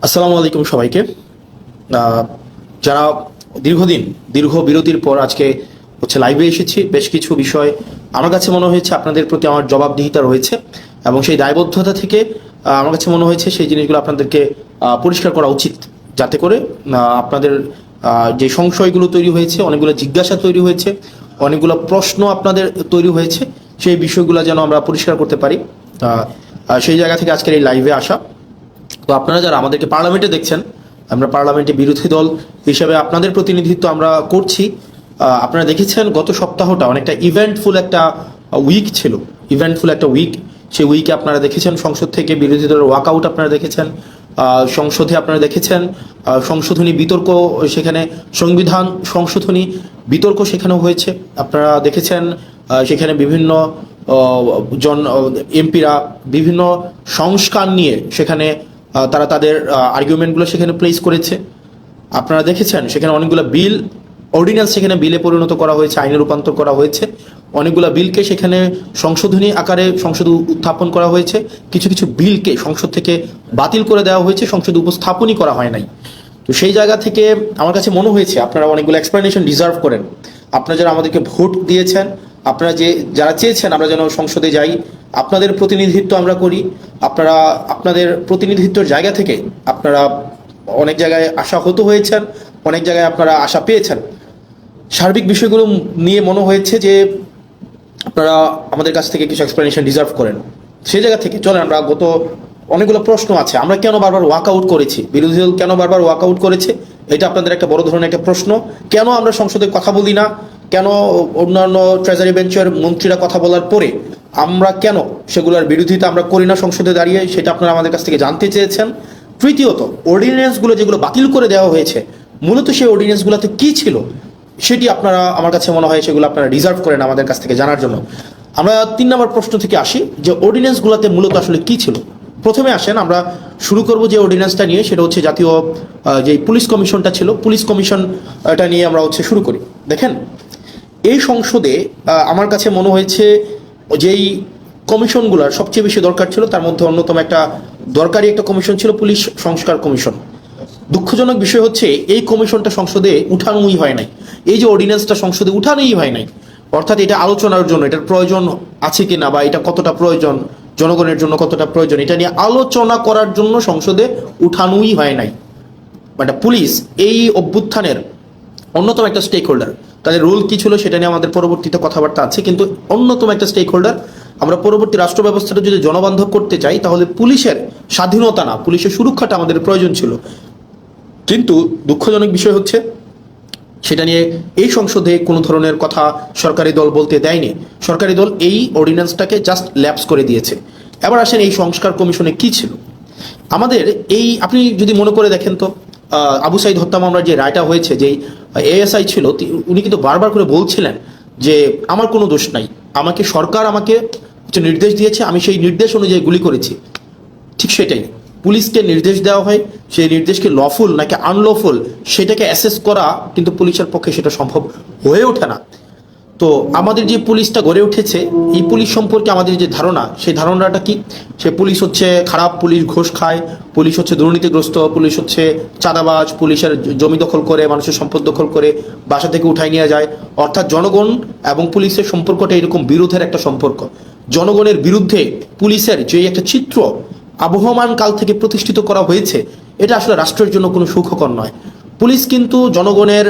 আসসালামু আলাইকুম সবাইকে। যারা দীর্ঘ বিরতির পর আজকে লাইভে এসেছি, বেশ কিছু বিষয় আমার কাছে মনে হয়েছে আপনাদের প্রতি আমার জবাবদিহিতা রয়েছে এবং সেই দায়বদ্ধতা থেকে আমার কাছে মনে হয়েছে সেই জিনিসগুলো আপনাদেরকে পরিষ্কার করা উচিত, যাতে করে আপনাদের যে সংশয়গুলো তৈরি হয়েছে, অনেকগুলো জিজ্ঞাসা তৈরি হয়েছে, অনেকগুলো প্রশ্ন আপনাদের তৈরি হয়েছে, সেই বিষয়গুলো যেন আমরা পরিষ্কার করতে পারি। সেই জায়গা থেকে আজকের এই লাইভে আসা। তো আপনারা যারা আমাদেরকে পার্লামেন্টে দেখছেন, আমরা পার্লামেন্টে বিরোধী দল হিসেবে আপনাদের প্রতিনিধিত্ব আমরা করছি। আপনারা দেখেছেন গত সপ্তাহটা অনেকটা ইভেন্টফুল একটা উইক। সেই উইকে আপনারা দেখেছেন সংসদ থেকে বিরোধী দলের ওয়াকআউট আপনারা দেখেছেন, সংসদে আপনারা দেখেছেন সংশোধনী বিতর্ক, সেখানে সংবিধান সংশোধনী বিতর্ক সেখানেও হয়েছে। আপনারা দেখেছেন সেখানে বিভিন্ন এমপিরা বিভিন্ন সংস্কার নিয়ে সেখানে তারা তাদের আর্গুমেন্টগুলো সেখানে প্লেস করেছে। আপনারা দেখেছেন সেখানে অনেকগুলো অর্ডিন্যান্স সেখানে বিলে পরিণত করা হয়েছে, আইনে রূপান্তর করা হয়েছে। অনেকগুলো বিলকে সেখানে সংশোধনী আকারে সংসদে উত্থাপন করা হয়েছে। কিছু কিছু বিলকে সংসদ থেকে বাতিল করে দেওয়া হয়েছে, সংসদে উপস্থাপনই করা হয় নাই। তো সেই জায়গা থেকে আমার কাছে মনে হয়েছে আপনারা অনেকগুলো এক্সপ্লেনেশন ডিজার্ভ করেন। আপনারা যারা আমাদেরকে ভোট দিয়েছেন, আপনারা যারা চেয়েছেন আমরা যেন সংসদে যাই, আপনাদের প্রতিনিধিত্ব আমরা করি, আপনারা আপনাদের প্রতিনিধিত্বের জায়গা থেকে আপনারা অনেক জায়গায় আশাহত হয়েছেন, অনেক জায়গায় আপনারা আশা পেয়েছেন। সার্বিক বিষয়গুলো নিয়ে মনে হয়েছে যে আপনারা আমাদের কাছ থেকে কিছু এক্সপ্লেনেশন ডিজার্ভ করেন। সেই জায়গা থেকে চলেন, আমরা অনেকগুলো প্রশ্ন আছে, আমরা কেন বারবার ওয়াকআউট করেছি, বিরোধী দল কেন বারবার ওয়াকআউট করেছে, এটা আপনাদের একটা বড় ধরনের একটা প্রশ্ন। কেন আমরা সংসদে কথা বলি না, কেন অন্যান্য ট্রেজারি বেঞ্চের মন্ত্রীরা কথা বলার পরে আমরা কেন সেগুলোর বিরোধিতা আমরা করি না সংসদে দাঁড়িয়ে, সেটা আপনারা আমাদের কাছ থেকে জানতে চেয়েছেন। তৃতীয়ত, অর্ডিন্যান্সগুলো যেগুলো বাতিল করে দেওয়া হয়েছে, মূলত সেই অর্ডিন্যান্সগুলোতে কি ছিল সেটি আপনারা আমার কাছে মনে হয় সেগুলো আপনারা রিজার্ভ করেন আমাদের কাছ থেকে জানার জন্য। আমরা 3 নম্বর প্রশ্ন থেকে আসি যে অর্ডিন্যান্সগুলোতে মূলত আসলে কি ছিল। প্রথমে আসেন, আমরা শুরু করব যে অর্ডিন্যান্সটা নিয়ে, সেটা হচ্ছে জাতীয় যে পুলিশ কমিশনটা ছিল, পুলিশ কমিশনটা নিয়ে আমরা শুরু করি। দেখেন, এই সংসদে আমার কাছে মনে হয়েছে যেই কমিশনগুলোর সবচেয়ে বেশি দরকার ছিল তার মধ্যে অন্যতম একটা দরকারি একটা কমিশন ছিল পুলিশ সংস্কার কমিশন। দুঃখজনক বিষয় হচ্ছে এই কমিশনটা সংসদে উঠানোই হয় নাই, এই যে অর্ডিন্যান্সটা সংসদে উঠানোই হয় নাই। অর্থাৎ এটা আলোচনার জন্য এটার প্রয়োজন আছে কিনা বা এটা কতটা প্রয়োজন, জনগণের জন্য কতটা প্রয়োজন, এটা নিয়ে আলোচনা করার জন্য সংসদে উঠানোই হয় নাই। মানে পুলিশ এই অভ্যুত্থানের অন্যতম একটা স্টেক হোল্ডার, তাদের রোল কি ছিল সেটা নিয়ে আমাদের পরবর্তীতে কথাবার্তা আছে, কিন্তু অন্যতম একটা স্টেক হোল্ডার। আমরা পরবর্তী রাষ্ট্র ব্যবস্থাটা যদি জনবান্ধব করতে চাই তাহলে পুলিশের স্বাধীনতা না, পুলিশের সুরক্ষাটা আমাদের প্রয়োজন ছিল। কিন্তু দুঃখজনক বিষয় হচ্ছে সেটা নিয়ে এই সংসদে কোনো ধরনের কথা সরকারি দল বলতে দেয়নি। সরকারি দল এই অর্ডিন্যান্সটাকে জাস্ট ল্যাপস করে দিয়েছে। এবার আসেন এই সংস্কার কমিশনে কি ছিল আমাদের। আপনি যদি মনে করে দেখেন তো, আবু সাইদ হত্যা মামলার যে রায়টা হয়েছে, যেই এএসআই ছিল উনি কিন্তু বারবার করে বলছিলেন যে আমার কোনো দোষ নাই, সরকার আমাকে নির্দেশ দিয়েছে, আমি সেই নির্দেশ অনুযায়ী গুলি করেছি। ঠিক সেটাই পুলিশকে নির্দেশ দেওয়া হয়, সেই নির্দেশকে লফুল নাকি আনলফুল সেটাকে অ্যাসেস করা কিন্তু পুলিশের পক্ষে সেটা সম্ভব হয়ে ওঠে না। তো আমাদের যে পুলিশটা গড়ে উঠেছে, এই পুলিশ সম্পর্কে আমাদের যে ধারণা, সেই ধারণাটা কি, সে পুলিশ হচ্ছে খারাপ, পুলিশ ঘুষ খায়, পুলিশ হচ্ছে দুর্নীতিগ্রস্ত, পুলিশ হচ্ছে চাঁদাবাজ, পুলিশের জমি দখল করে, মানুষের সম্পদ দখল করে বাসা থেকে উঠাই নিয়ে যায়। অর্থাৎ জনগণ এবং পুলিশের সম্পর্কটা এরকম বিরোধের একটা সম্পর্ক। জনগণের বিরুদ্ধে পুলিশের যে একটা চিত্র আবহমান কাল থেকে প্রতিষ্ঠিত করা হয়েছে, এটা আসলে রাষ্ট্রের জন্য কোনো সুখকর নয়। পুলিশ কিন্তু জনগণের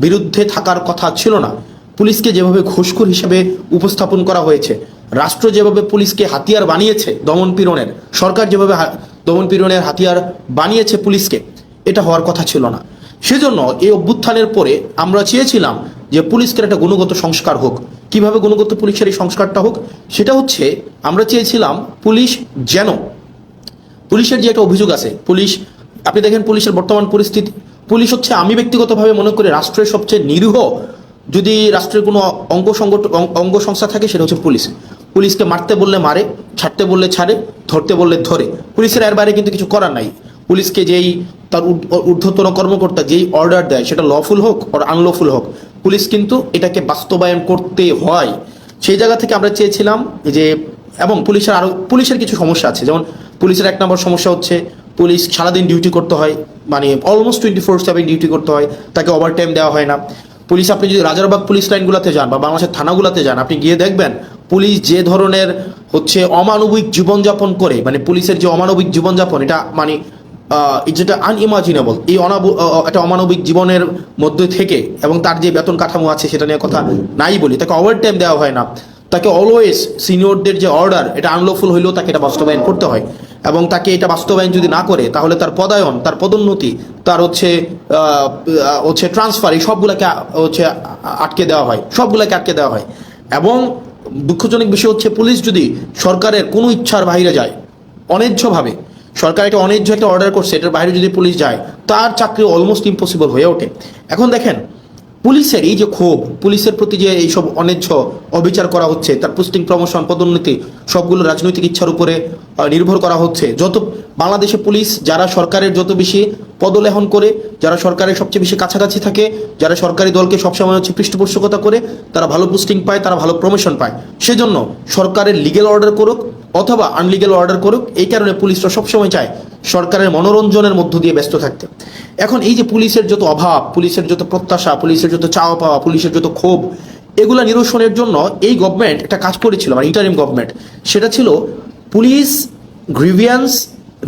বিরুদ্ধে থাকার কথা ছিল না। পুলিশকে যেভাবে ঘুষখোর হিসেবে উপস্থাপন করা হয়েছে, রাষ্ট্র যেভাবে পুলিশকে হাতিয়ার বানিয়েছে দমনপীড়নের, সরকার যেভাবে দমনপীড়নের হাতিয়ার বানিয়েছে পুলিশকে, এটা হওয়ার কথা ছিল না। সেজন্য এই অভ্যুত্থানের পরে আমরা চেয়েছিলাম যে পুলিশের একটা গুণগত সংস্কার হোক। কিভাবে গুণগত পুলিশের এই সংস্কারটা হোক, সেটা হচ্ছে আমরা চেয়েছিলাম পুলিশের যে একটা অভিযোগ আছে, আপনি দেখেন পুলিশের বর্তমান পরিস্থিতি, পুলিশ হচ্ছে, আমি ব্যক্তিগতভাবে মনে করি রাষ্ট্রের সবচেয়ে নিরীহ, যদি রাষ্ট্রের কোনো অঙ্গ সংস্থা থাকে সেটা হচ্ছে পুলিশ। পুলিশকে মারতে বললে মারে, ছাড়তে বললে ছাড়ে, ধরতে বললে ধরে। পুলিশের এর বাইরে কিন্তু কিছু করার নাই। পুলিশকে যেই তার ঊর্ধ্বতন কর্মকর্তা যেই অর্ডার দেয়, সেটা লফুল হোক আর আনলফুল হোক, পুলিশ কিন্তু এটাকে বাস্তবায়ন করতে হয়। সেই জায়গা থেকে আমরা চেয়েছিলাম যে, এবং পুলিশের কিছু সমস্যা আছে, যেমন পুলিশের 1 নম্বর সমস্যা হচ্ছে পুলিশ সারাদিন ডিউটি করতে হয়, মানে অলমোস্ট 24/7 ডিউটি করতে হয়, তাকে ওভারটাইম দেওয়া হয় না। পুলিশ, আপনি যদি রাজারবাগ পুলিশ লাইনগুলোতে যান বা বাংলাদেশের থানাগুলোতে যান, আপনি গিয়ে দেখবেন পুলিশ যে ধরনের হচ্ছে অমানবিক জীবনযাপন করে, মানে পুলিশের যে অমানবিক জীবনযাপন, এটা মানে যেটা আনইমাজিনেবল, এই একটা অমানবিক জীবনের মধ্যে থেকে, এবং তার যে বেতন কাঠামো আছে সেটা নিয়ে কথা নাই বলি, তাকে ওভারটাইম দেওয়া হয় না, তাকে অলওয়েজ সিনিয়রদের যে অর্ডার, এটা আনলফুল হইলেও তাকে এটা বাস্তবায়ন করতে হয়, এবং তাকে এটা বাস্তবায়ন যদি না করে তাহলে তার পদায়ন, তার পদোন্নতি, তার হচ্ছে ট্রান্সফার, এই সবগুলোকে হচ্ছে আটকে দেওয়া হয়, সবগুলোকে আটকে দেওয়া হয়। এবং দুঃখজনক বিষয় হচ্ছে, পুলিশ যদি সরকারের কোনো ইচ্ছার বাইরে যায়, অন্যায্যভাবে সরকার একটা অন্যায্য একটা অর্ডার করছে, এটার বাইরে যদি পুলিশ যায়, তার চাকরি অলমোস্ট ইম্পসিবল হয়ে ওঠে। এখন দেখেন, পুলিশের এই যে ক্ষোভ, পুলিশের প্রতি যে এইসব অন্যায্য অবিচার করা হচ্ছে, তার পোস্টিং, প্রমোশন, পদোন্নতি সবগুলো রাজনৈতিক ইচ্ছার উপরে নির্ভর করা হচ্ছে। যত বাংলাদেশে পুলিশ যারা সরকারের যত বেশি পদলেহন করে, যারা সরকারের সবচেয়ে বেশি কাছাকাছি থাকে, যারা সরকারি দলকে সবসময় হচ্ছে পৃষ্ঠপোষকতা করে, তারা ভালো পোস্টিং পায়, তারা ভালো প্রমোশন পায়। সেজন্য সরকারের লিগেল অর্ডার করুক অথবা আনলিগেল অর্ডার করুক, এই কারণে পুলিশরা সবসময় চায় সরকারের মনোরঞ্জনের মধ্য দিয়ে ব্যস্ত থাকতে। এখন এই যে পুলিশের যত অভাব, পুলিশের যত প্রত্যাশা, পুলিশের যত চাওয়া পাওয়া, পুলিশের যত ক্ষোভ, এগুলা নিরসনের জন্য এই গভর্নমেন্ট একটা কাজ করেছিল, মানে ইন্টারিম গভর্নমেন্ট, সেটা ছিল পুলিশ গ্রিভিয়ান্স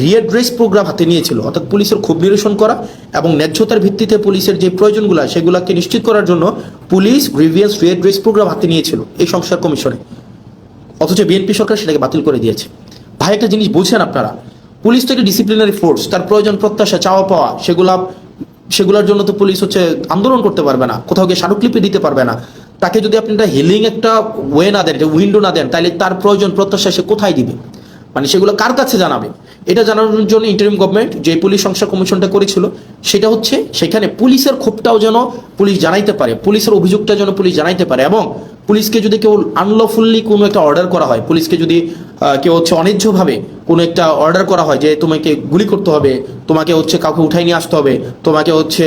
রিএড্রেস প্রোগ্রাম হাতে নিয়েছিল। অর্থাৎ পুলিশের ক্ষোভ নিরসন করা এবং ন্যায্যতার ভিত্তিতে পুলিশের যে প্রয়োজনগুলো, সেগুলোকে নিশ্চিত করার জন্য পুলিশ গ্রিভিয়ান্স রিএড্রেস প্রোগ্রাম হাতে নিয়েছিল এই সংস্কার কমিশনে। অথচ বিএনপি সরকার সেটাকে বাতিল করে দিয়েছে। ভাই, একটা জিনিস বুঝছেন আপনারা, পুলিশ তো একটা ডিসিপ্লিনারি ফোর্স, তার প্রয়োজন, প্রত্যাশা, চাওয়া পাওয়া, সেগুলোর জন্য তো পুলিশ হচ্ছে আন্দোলন করতে পারবে না, কোথাও গিয়ে স্মারকলিপি দিতে পারবে না। তাকে যদি আপনি একটা হিলিং একটা ওয়ে না দেন, একটা উইন্ডো না দেন, তাহলে তার প্রয়োজন, প্রত্যাশা সে কোথায় দিবে, মানে সেগুলো কার কাছে জানাবে? এটা জানানোর জন্য ইন্টারিম গভর্নমেন্ট যে পুলিশ সংস্কার কমিশনটা করেছিল, সেটা হচ্ছে সেখানে পুলিশের ক্ষোভটাও যেন পুলিশ জানাইতে পারে, পুলিশের অভিযোগটা যেন পুলিশ জানাইতে পারে। এবং পুলিশকে যদি কেউ আনলফুললি কোনো একটা অর্ডার করা হয়, পুলিশকে যদি কেউ হচ্ছে অন্যায্যভাবে কোনো একটা অর্ডার করা হয় যে তোমাকে গুলি করতে হবে, তোমাকে হচ্ছে কাউকে উঠাই নিয়ে আসতে হবে, তোমাকে হচ্ছে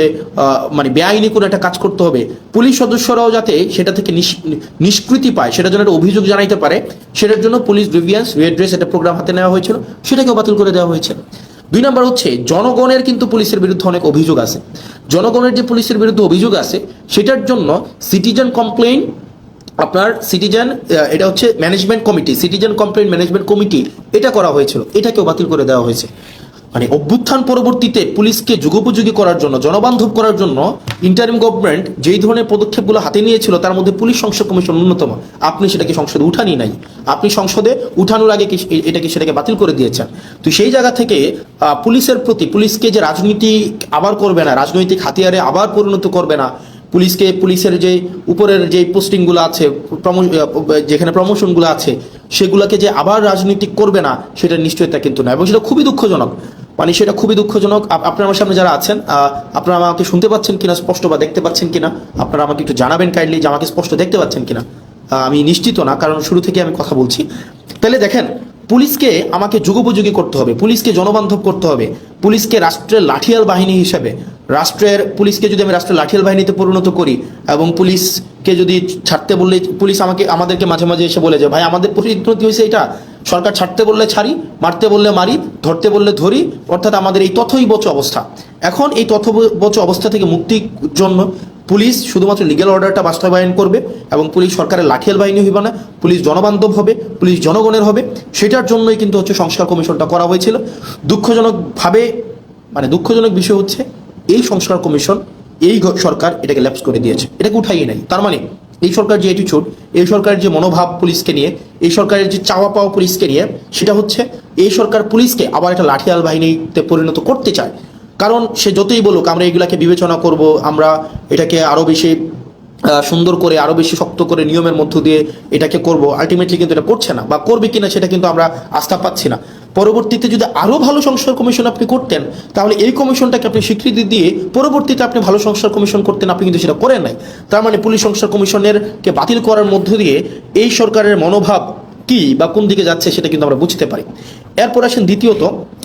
মানে বেআইনি কোনো একটা কাজ করতে হবে, পুলিশ সদস্যরাও যাতে সেটা থেকে নিষ্কৃতি পায়, সেটার জন্য একটা অভিযোগ জানাইতে পারে, সেটার জন্য পুলিশ গ্রিভিয়ান্স রিএড্রেস একটা প্রোগ্রাম হাতে নেওয়া হয়েছিল, সেটাকেও বাতিল করে দেওয়া হয়েছে। 2 নম্বর হচ্ছে, জনগণের কিন্তু পুলিশের বিরুদ্ধে অনেক অভিযোগ আছে। জনগণের যে পুলিশের বিরুদ্ধে অভিযোগ আছে, সেটার জন্য সিটিজেন কমপ্লেইন, আপনার সিটিজেন, এটা হচ্ছে management committee, citizen complain management committee, এটা করা হয়েছিল, এটাকেও বাতিল করে দেওয়া হয়েছে। মানে অভ্যুত্থান পরবর্তীতে পুলিশকে যুগোপযোগী করার জন্য, জনবান্ধব করার জন্য ইন্টারিম গভর্নমেন্ট যেই ধরনের পদক্ষেপগুলো হাতে নিয়েছিল, তার মধ্যে পুলিশ সংস্কার কমিশন অন্যতম। আপনি সেটাকে সংসদে উঠানি নাই, আপনি সংসদে উঠানোর আগে সেটাকে বাতিল করে দিয়েছেন। তো সেই জায়গা থেকে পুলিশের প্রতি, পুলিশকে যে রাজনীতি আবার করবে না, রাজনৈতিক হাতিয়ারে আবার পরিণত করবে না, পুলিশের যে উপরের যে পোস্টিংগুলো আছে, যেখানে প্রমোশনগুলো আছে, সেগুলোকে যে আবার রাজনৈতিক করবে না, সেটা নিশ্চয়তা কিন্তু না, এবং সেটা খুবই দুঃখজনক। মানে সেটা খুবই দুঃখজনক। আপনার আমার সামনে যারা আছেন, আপনারা আমাকে শুনতে পাচ্ছেন কিনা স্পষ্ট, বা দেখতে পাচ্ছেন কিনা, আপনারা আমাকে একটু জানাবেন কাইন্ডলি যে আমাকে স্পষ্ট দেখতে পাচ্ছেন কিনা। আমি নিশ্চিত না, কারণ শুরু থেকে আমি কথা বলছি। তাহলে দেখেন, পুলিশকে আমাকে যুগোপযোগী করতে হবে, পুলিশকে জনবান্ধব করতে হবে, পুলিশকে রাষ্ট্রের লাঠিয়াল বাহিনী হিসেবে, পুলিশকে যদি আমি রাষ্ট্রের লাঠিয়াল বাহিনীতে পরিণত করি, এবং পুলিশকে যদি ছাড়তে বললে, পুলিশ আমাদেরকে মাঝে মাঝে এসে বলে যে ভাই আমাদের পরিণতি হয়েছে এটা, সরকার ছাড়তে বললে ছাড়ি, মারতে বললে মারি, ধরতে বললে ধরি, অর্থাৎ আমাদের এই তথৈবচ অবস্থা। এখন এই তথৈবচ অবস্থা থেকে মুক্তির জন্য পুলিশ শুধুমাত্র লিগ্যাল অর্ডারটা বাস্তবায়ন করবে, এবং পুলিশ সরকারের লাঠিয়াল বাহিনী হইবে না, পুলিশ জনবান্ধব হবে, পুলিশ জনগণের হবে। সেটার জন্যই কিন্তু হচ্ছে সংস্কার কমিশনটা করা হয়েছিল। দুঃখজনক বিষয় হচ্ছে, এই সংস্কার কমিশন, এই সরকার এটাকে ল্যাপস করে দিয়েছে, এটাকে উঠাইয়ে নাই। তার মানে এই সরকার যে অ্যাটিটিউড, এই সরকারের যে মনোভাব পুলিশকে নিয়ে, এই সরকারের যে চাওয়া পাওয়া পুলিশকে নিয়ে, সেটা হচ্ছে এই সরকার পুলিশকে আবার একটা লাঠিয়াল বাহিনীতে পরিণত করতে চায়। কারণ সে যতই বলুক আমরা এগুলাকে বিবেচনা করব, আমরা এটাকে আরও বেশি সুন্দর করে, আরও বেশি শক্ত করে নিয়মের মধ্য দিয়ে এটাকে করব, আলটিমেটলি কিন্তু এটা করছে না, বা করবে কিনা সেটা কিন্তু আমরা আস্থা পাচ্ছি না। পরবর্তীতে যদি আরও ভালো সংস্কার কমিশন আপনি করতেন, তাহলে এই কমিশনটাকে আপনি স্বীকৃতি দিয়ে পরবর্তীতে আপনি ভালো সংস্কার কমিশন করতেন, আপনি কিন্তু সেটা করেন নাই। তার মানে পুলিশ সংস্কার কমিশনেরকে বাতিল করার মধ্য দিয়ে এই সরকারের মনোভাব কি বা কোন দিকে যাচ্ছে সেটা কিন্তু আমরা বুঝতে পারি। এরপর আসেন দ্বিতীয়ত,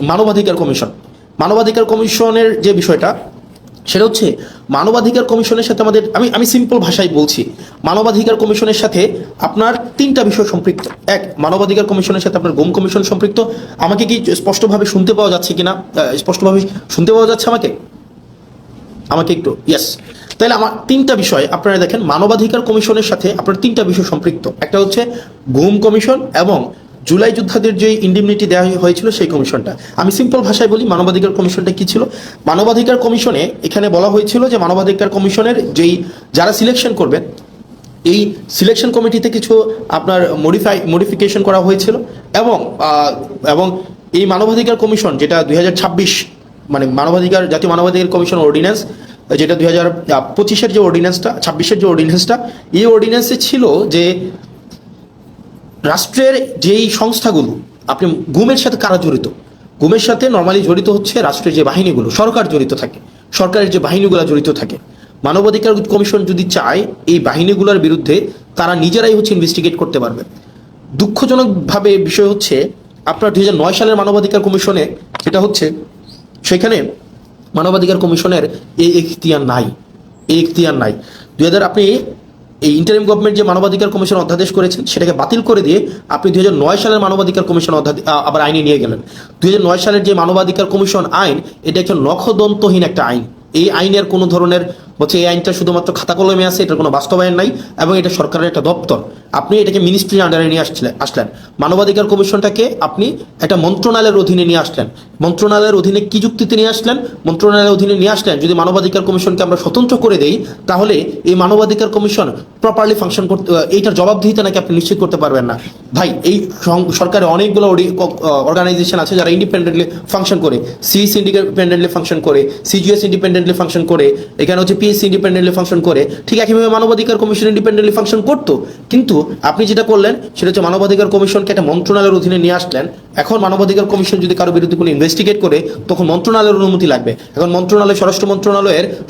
মানবাধিকার কমিশন। মানবাধিকার কমিশনের যে বিষয়টা, সেটা হচ্ছে মানবাধিকার কমিশনের সাথে আমাদের, আমি সিম্পল ভাষায় বলছি, মানবাধিকার কমিশনের সাথে আপনার তিনটা বিষয় সম্পৃক্ত। এক, মানবাধিকার কমিশনের সাথে আপনার গুম কমিশন সম্পৃক্ত। আমাকে কি স্পষ্টভাবে শুনতে পাওয়া যাচ্ছে কিনা? স্পষ্টভাবে শুনতে পাওয়া যাচ্ছে আমাকে? আমাকে একটু ইয়েস। তাহলে আমার তিনটা বিষয় আপনারা দেখেন, মানবাধিকার কমিশনের সাথে আপনার তিনটা বিষয় সম্পৃক্ত। একটা হচ্ছে গুম কমিশন এবং জুলাই যোদ্ধাদের যে ইন্ডিমনিটি দেওয়া হয়েছিল সেই কমিশনটা। আমি সিম্পল ভাষায় বলি মানবাধিকার কমিশনটা কি ছিল। মানবাধিকার কমিশনে এখানে বলা হয়েছিল যে মানবাধিকার কমিশনের যেই যারা সিলেকশন করবেন, এই সিলেকশন কমিটিতে কিছু আপনার মডিফিকেশন করা হয়েছিল এবং এবং এই মানবাধিকার কমিশন যেটা 2026 মানে জাতীয় মানবাধিকার কমিশন অর্ডিন্যান্স, যেটা 2025-এর যে অর্ডিন্যান্সটা, 26-এর যে অর্ডিন্যান্সটা, এই অর্ডিন্যান্সে ছিল যে রাষ্ট্রের যেই সংস্থাগুলো, আপনি গুমের সাথে কারা জড়িত, গুমের সাথে নর্মালি জড়িত হচ্ছে রাষ্ট্রের যে বাহিনীগুলো, সরকার জড়িত থাকে, সরকারের যে বাহিনীগুলো জড়িত থাকে। মানবাধিকার কমিশন যদি চায় এই বাহিনীগুলোর বিরুদ্ধে তারা নিজেরাই হচ্ছে ইনভেস্টিগেট করতে পারবে। দুঃখজনকভাবে বিষয় হচ্ছে আপনার 2009 সালের মানবাধিকার কমিশনে যেটা হচ্ছে, সেখানে মানবাধিকার কমিশনের এই এখতিয়ার নাই, এই এখতিয়ার নাই। আপনি এই ইন্টারিম গভর্নমেন্ট যে মানবাধিকার কমিশন অধ্যাদেশ করেছেন সেটাকে বাতিল করে দিয়ে আপনি 2009 সালের মানবাধিকার কমিশন আবার আইনে নিয়ে গেলেন। 2009 সালের যে মানবাধিকার কমিশন আইন, এটা একটা নখদন্তহীন একটা আইন। এই আইনের কোনো ধরনের হচ্ছে, এই আইনটা শুধুমাত্র খাতা কলমে আছে, এটার কোনো বাস্তবায়ন নাই এবং এটা সরকারের একটা দপ্তর। আপনি এটাকে মিনিস্ট্রির আন্ডারে নিয়ে আসলেন। মানবাধিকার কমিশনটাকে আপনি একটা মন্ত্রণালয়ের অধীনে নিয়ে আসলেন। মন্ত্রণালয়ের অধীনে কি যুক্তিতে নিয়ে আসলেন? মন্ত্রণালয়ের অধীনে নিয়ে আসলেন যদি মানবাধিকার কমিশনকে আমরা স্বতন্ত্র করে দেই, তাহলে এই মানবাধিকার কমিশন প্রপারলি ফাংশন করতে, এইটার জবাবদিহিতা নাকি আপনি নিশ্চিত করতে পারবেন না। ভাই, এই সরকারের অনেকগুলো অর্গানাইজেশন আছে যারা ইন্ডিপেন্ডেন্টলি ফাংশন করে, সিইস ইন্ডিপেন্ডেন্টলি ফাংশন করে, সিজিএস ইন্ডিপেন্ডেন্টলি ফাংশন করে, এখানে হচ্ছে পিএসসি ইন্ডিপেন্ডেন্টলি ফাংশন করে। ঠিক একইভাবে মানবাধিকার কমিশন ইন্ডিপেন্ডেন্টলি ফাংশন করতো, কিন্তু আপনি যেটা করলেন সেটা হচ্ছে মানবাধিকার কমিশনকে একটা মন্ত্রণালয়ের অধীনে নিয়ে আসলেন। এখন মানবাধিকার কমিশন যদি কারো বিরুদ্ধে কোনো ইনভেস্টিগেট করে, তখন মন্ত্রণালয়ের অনুমতি লাগবে। এখন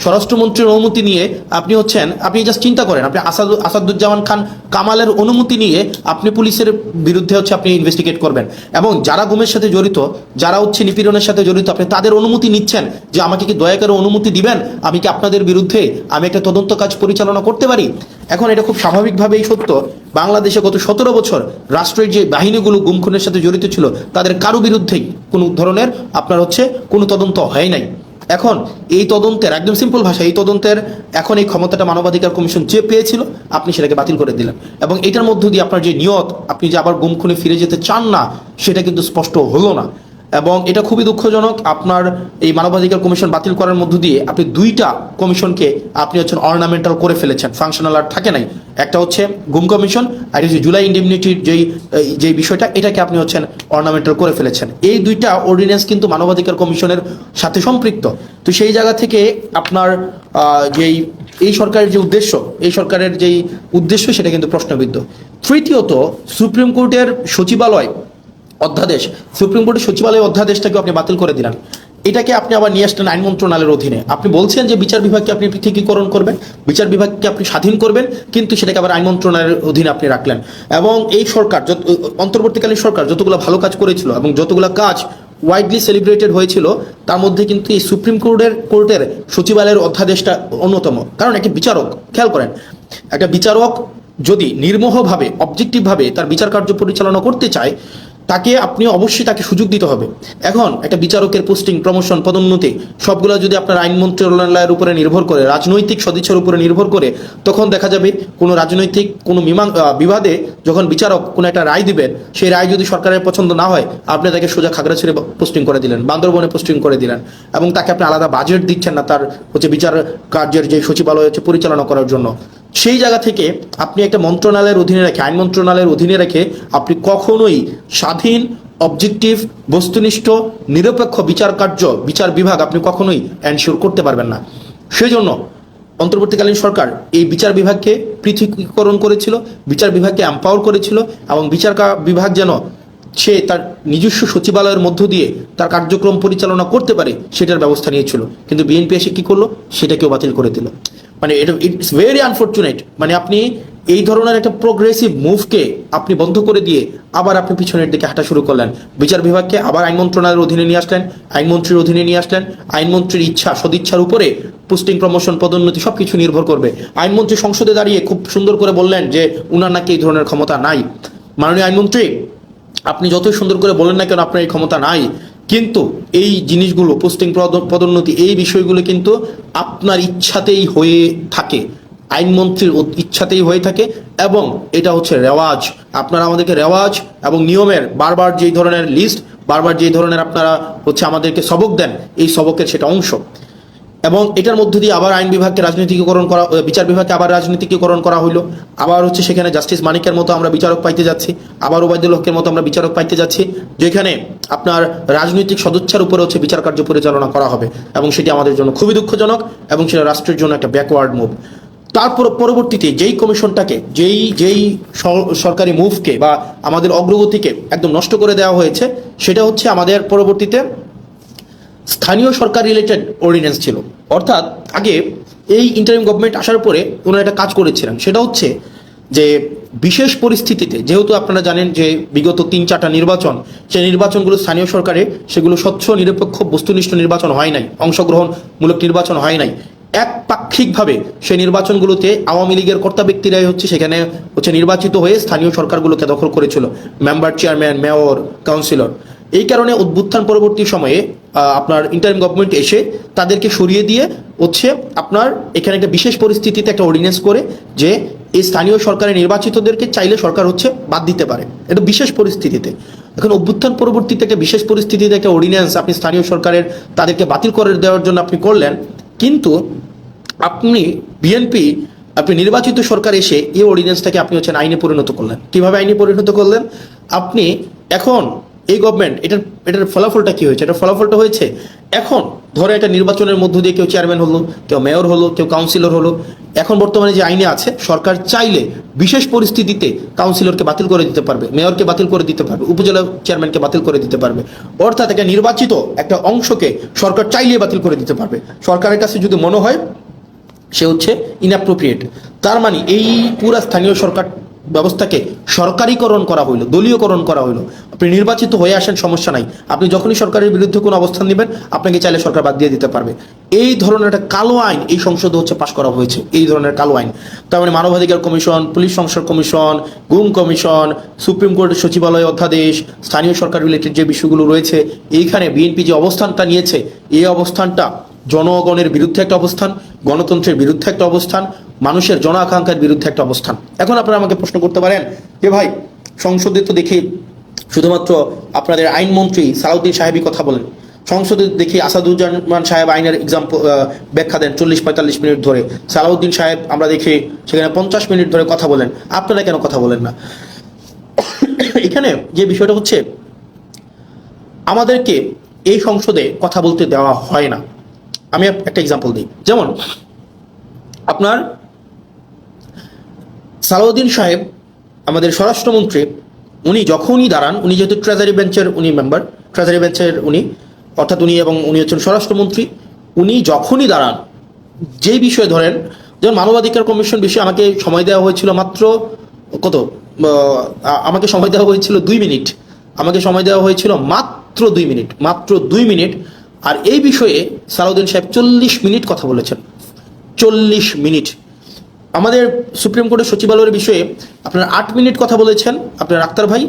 স্বরাষ্ট্রমন্ত্রীর অনুমতি নিয়ে আপনি জাস্ট চিন্তা করেন, আপনি আসাদুজ্জামান খান কামালের অনুমতি নিয়ে আপনি পুলিশের বিরুদ্ধে আপনি ইনভেস্টিগেট করবেন, এবং যারা গুমের সাথে জড়িত, যারা নিপীড়নের সাথে জড়িত, আপনি তাদের অনুমতি নিচ্ছেন যে আমাকে কি দয়া করে অনুমতি দিবেন, আমি কি আপনাদের বিরুদ্ধে আমি একটা তদন্ত কাজ পরিচালনা করতে পারি। এখন এটা খুব স্বাভাবিকভাবেই সত্য, বাংলাদেশে গত 17 বছর রাষ্ট্রের যে বাহিনীগুলো গুম খুনের সাথে জড়িত ছিল, তাদের কারো বিরুদ্ধেই কোনো ধরনের আপনার কোনো তদন্ত হয় নাই। এখন এই তদন্তের, একদম সিম্পল ভাষা, এই তদন্তের এখন এই ক্ষমতাটা মানবাধিকার কমিশন যে পেয়েছিল, আপনি সেটাকে বাতিল করে দিলেন, এবং এটার মধ্য দিয়ে আপনার যে নিয়ত, আপনি যে আবার গুম খুনে ফিরে যেতে চান না, সেটা কিন্তু স্পষ্ট হলো না। এবং এটা খুবই দুঃখজনক, আপনার এই মানবাধিকার কমিশন বাতিল করার মধ্য দিয়ে আপনি দুইটা কমিশনকে আপনি অর্নামেন্টাল করে ফেলেছেন, ফাংশনাল আর থাকে নাই। একটা হচ্ছে গুম কমিশন, আর হচ্ছে জুলাই ইন্ডিমনিটির যেই বিষয়টা, এটাকে আপনি অর্নামেন্টাল করে ফেলেছেন। এই দুইটা অর্ডিন্যান্স কিন্তু মানবাধিকার কমিশনের সাথে সম্পৃক্ত। তো সেই জায়গা থেকে আপনার এই সরকারের যে উদ্দেশ্য, এই সরকারের যেই উদ্দেশ্য, সেটা কিন্তু প্রশ্নবিদ্ধ। তৃতীয়ত, সুপ্রিম কোর্টের সচিবালয় অধ্যাদেশ, সুপ্রিম কোর্টের সচিবালয় অধ্যাদেশটাকে আপনি বাতিল করে দিলেন। এটাকে আপনি আবার নিয়ে আসলেন আইন মন্ত্রণালয়ের অধীনে। আপনি বলছেন যে বিচার বিভাগকে আপনি পৃথকীকরণ করবেন, বিচার বিভাগকে আপনি স্বাধীন করবেন, কিন্তু সেটাকে আবার আইন মন্ত্রণালয়ের অধীনে আপনি রাখলেন। এবং এই সরকার, অন্তর্বর্তীকালীন সরকার যতগুলো ভালো কাজ করেছিল এবং যতগুলো কাজ ওয়াইডলি সেলিব্রেটেড হয়েছিল, তার মধ্যে কিন্তু এই সুপ্রিম কোর্টের সচিবালয়ের অধ্যাদেশটা অন্যতম। কারণ একটা বিচারক, খেয়াল করেন, একটা বিচারক যদি নির্মোহভাবে, অবজেক্টিভভাবে তার বিচার কার্য পরিচালনা করতে চায়, তাকে আপনি অবশ্যই তাকে সুযোগ দিতে হবে। এখন একটা বিচারকের পোস্টিং, প্রমোশন, পদোন্নতি সবগুলো যদি আপনার আইন মন্ত্রণালয়ের উপরে নির্ভর করে, রাজনৈতিক সদিচ্ছার উপরে নির্ভর করে, তখন দেখা যাবে কোনো রাজনৈতিক কোনো বিবাদে যখন বিচারক কোনো একটা রায় দিবেন, সেই রায় যদি সরকারের পছন্দ না হয়, আপনি তাকে সোজা খাগড়াছড়ি পোস্টিং করে দিলেন, বান্দরবনে পোস্টিং করে দিলেন, এবং তাকে আপনি আলাদা বাজেট দিচ্ছেন না তার বিচার কার্যের যে সচিবালয় পরিচালনা করার জন্য। সেই জায়গা থেকে আপনি একটা মন্ত্রণালয়ের অধীনে রেখে, আইন মন্ত্রণালয়ের অধীনে রেখে আপনি কখনোই স্বাধীন, অবজেক্টিভ, বস্তুনিষ্ঠ, নিরপেক্ষ বিচার বিভাগ আপনি কখনোই এনশিওর করতে পারবেন না। সেই জন্য অন্তর্বর্তীকালীন সরকার এই বিচার বিভাগকে পৃথকীকরণ করেছিল, বিচার বিভাগকে এম্পাওয়ার করেছিল, এবং বিচার বিভাগ যেন সে তার নিজস্ব সচিবালয়ের মধ্য দিয়ে তার কার্যক্রম পরিচালনা করতে পারে, সেটার ব্যবস্থা নিয়েছিল। কিন্তু বিএনপি এসে কি করলো? সেটাকেও বাতিল করে দিল। মানে ইটস ভেরি আনফর্চুনেট। মানে আপনি এই ধরনের একটা প্রোগ্রেসিভ মুভকে আপনি বন্ধ করে দিয়ে আবার আপনি পিছনের দিকে হাঁটা শুরু করলেন। বিচার বিভাগকে আবার আইন মন্ত্রণালয়ের অধীনে নিয়ে আসলেন, আইনমন্ত্রীর অধীনে নিয়ে আসলেন। আইনমন্ত্রীর ইচ্ছা, সদিচ্ছার উপরে পোস্টিং প্রমোশন পদোন্নতি সবকিছু নির্ভর করবে। আইনমন্ত্রী সংসদে দাঁড়িয়ে খুব সুন্দর করে বললেন যে উনার নাকি এই ধরনের ক্ষমতা নাই। মাননীয় আইনমন্ত্রী, আপনি যতই সুন্দর করে বলেন না কেন আপনার এই ক্ষমতা নাই, কিন্তু এই জিনিসগুলো পোস্টিং পদোন্নতি এই বিষয়গুলো কিন্তু আপনার ইচ্ছাতেই হয়ে থাকে, আইনমন্ত্রীর ইচ্ছাতেই হয়ে থাকে, এবং এটা হচ্ছে রেওয়াজ। আপনারা আমাদেরকে রেওয়াজ এবং নিয়মের বারবার যেই ধরনের লিস্ট, বারবার যেই ধরনের আপনারা হচ্ছে আমাদেরকে সবক দেন, এই সবকের সেটা অংশ। এবং এটার মধ্য দিয়ে আবার আইন বিভাগকে রাজনীতিকরণ করা, বিচার বিভাগকে আবার রাজনীতিকরণ করা হইলো। আবার হচ্ছে সেখানে জাস্টিস মানিকের মতো আমরা বিচারক পাইতে যাচ্ছি, আবার ওবায়দুল হকের মতো আমরা বিচারক পাইতে যাচ্ছি, যেখানে আপনার রাজনৈতিক সদিচ্ছার উপরে হচ্ছে বিচার কার্য পরিচালনা করা হবে, এবং সেটি আমাদের জন্য খুবই দুঃখজনক, এবং সেটা রাষ্ট্রের জন্য একটা ব্যাকওয়ার্ড মুভ। তারপর পরবর্তীতে যেই কমিশনটাকে, যেই সরকারি মুভকে বা আমাদের অগ্রগতিকে একদম নষ্ট করে দেওয়া হয়েছে, সেটা হচ্ছে আমাদের পরবর্তীতে স্থানীয় সরকার রিলেটেড অর্ডিন্যান্স ছিল। অর্থাৎ আগে এই ইন্টারিম গভর্নমেন্ট আসার পরে ওনারা একটা কাজ করেছিলেন, সেটা হচ্ছে যে বিশেষ পরিস্থিতিতে, যেহেতু আপনারা জানেন যে বিগত 3-4টা নির্বাচন, সেই নির্বাচনগুলো স্থানীয় সরকারে সেগুলো স্বচ্ছ নিরপেক্ষ বস্তুনিষ্ঠ নির্বাচন হয় নাই, অংশগ্রহণমূলক নির্বাচন হয় নাই। একপাক্ষিকভাবে সেই নির্বাচনগুলোতে আওয়ামী লীগের কর্তা ব্যক্তিরাই হচ্ছে সেখানে হচ্ছে নির্বাচিত হয়ে স্থানীয় সরকারগুলোকে দখল করেছিল, মেম্বার, চেয়ারম্যান, মেয়র, কাউন্সিলর। এই কারণে অভ্যুত্থান পরবর্তী সময়ে আপনার ইন্টারিম গভর্নমেন্ট এসে তাদেরকে সরিয়ে দিয়ে হচ্ছে আপনার এখানে একটা বিশেষ পরিস্থিতিতে একটা অর্ডিন্যান্স করে যে এই স্থানীয় সরকারের নির্বাচিতদেরকে চাইলে সরকার হচ্ছে বাদ দিতে পারে, এটা বিশেষ পরিস্থিতিতে। এখন অভ্যুত্থান পরবর্তীতে একটা বিশেষ পরিস্থিতিতে একটা অর্ডিন্যান্স আপনি স্থানীয় সরকারের তাদেরকে বাতিল করে দেওয়ার জন্য আপনি করলেন, কিন্তু আপনি বিএনপি, আপনি নির্বাচিত সরকার এসে এই অর্ডিন্যান্সটাকে আপনি হচ্ছেন আইনে পরিণত করলেন। কিভাবে আইনে পরিণত করলেন? আপনি এখন এই গভর্নমেন্ট এটার ফলাফলটা কি হয়েছে? এটার ফলাফলটা হয়েছে এখন ধরে একটা নির্বাচনের মধ্য দিয়ে কেউ চেয়ারম্যান হলো, কেউ মেয়র হলো, কেউ কাউন্সিলর হলো। এখন বর্তমানে যে আইনে আছে, সরকার চাইলে বিশেষ পরিস্থিতিতে কাউন্সিলরকে বাতিল করে দিতে পারবে, মেয়রকে বাতিল করে দিতে পারবে, উপজেলা চেয়ারম্যানকে বাতিল করে দিতে পারবে। অর্থাৎ একটা নির্বাচিত একটা অংশকে সরকার চাইলে বাতিল করে দিতে পারবে, সরকারের কাছে যদি মনে হয় সে হচ্ছে ইনঅ্যাপ্রোপ্রিয়েট। তার মানে এই পুরা স্থানীয় সরকার ব্যবস্থাকে সরকারিকরণ করা হইলো, দলীয়করণ করা হইলো। আপনি নির্বাচিত হয়ে আসেন, সমস্যা নাই, আপনি যখনই সরকারের বিরুদ্ধে কোনো অবস্থান নেবেন আপনাকে চাইলে সরকার বাদ দিয়ে দিতে পারবে। এই ধরনের একটা কালো আইন এই সংসদে হচ্ছে পাশ করা হয়েছে, এই ধরনের কালো আইন। তার মানে মানবাধিকার কমিশন, পুলিশ সংস্কার কমিশন, গুম কমিশন, সুপ্রিম কোর্টের সচিবালয় অধ্যাদেশ, স্থানীয় সরকার রিলেটেড যে বিষয়গুলো রয়েছে, এইখানে বিএনপি যে অবস্থানটা নিয়েছে, এই অবস্থানটা জনগণের বিরুদ্ধে একটা অবস্থান, গণতন্ত্রের বিরুদ্ধে একটা অবস্থান, মানুষের জন আকাঙ্ক্ষার বিরুদ্ধে একটা অবস্থান। এখন আপনারা আমাকে প্রশ্ন করতে পারেন যে ভাই, সংসদে তো দেখি শুধুমাত্র আপনাদের আইনমন্ত্রী সালাউদ্দিন সাহেবই কথা বলেন, সংসদে দেখি আসাদুজ্জামান সাহেব আইনের এক্সাম্পল ব্যাখ্যা দেন 40-45 মিনিট ধরে, সালাউদ্দিন সাহেব আমরা দেখি সেখানে 50 মিনিট ধরে কথা বলেন, আপনারা কেন কথা বলেন না? এখানে যে বিষয়টা হচ্ছে, আমাদেরকে এই সংসদে কথা বলতে দেওয়া হয় না। আমি একটা এক্সাম্পল দিই, যেমন আপনার সালাউদ্দিন সাহেব আমাদের স্বরাষ্ট্রমন্ত্রী, উনি যখনই দাঁড়ান, উনি যেহেতু ট্রেজারি বেঞ্চের উনি মেম্বার, ট্রেজারি বেঞ্চের উনি, অর্থাৎ উনি এবং উনি হচ্ছেন স্বরাষ্ট্রমন্ত্রী, উনি যখনই দাঁড়ান যেই বিষয়ে ধরেন, যেমন মানবাধিকার কমিশন বিষয়ে আমাকে সময় দেওয়া হয়েছিল মাত্র আমাকে সময় দেওয়া হয়েছিল 2 মিনিট, আমাকে সময় দেওয়া হয়েছিল মাত্র 2 মিনিট, মাত্র 2 মিনিট। আর এই বিষয়ে সালাউদ্দিন সাহেব 40 মিনিট কথা বলেছেন, 40 মিনিট। আমাদের সুপ্রিম কোর্টের সচিবালয়ের বিষয়ে আপনারা 8 মিনিট কথা বলেছেন, আপনার আক্তার ভাই,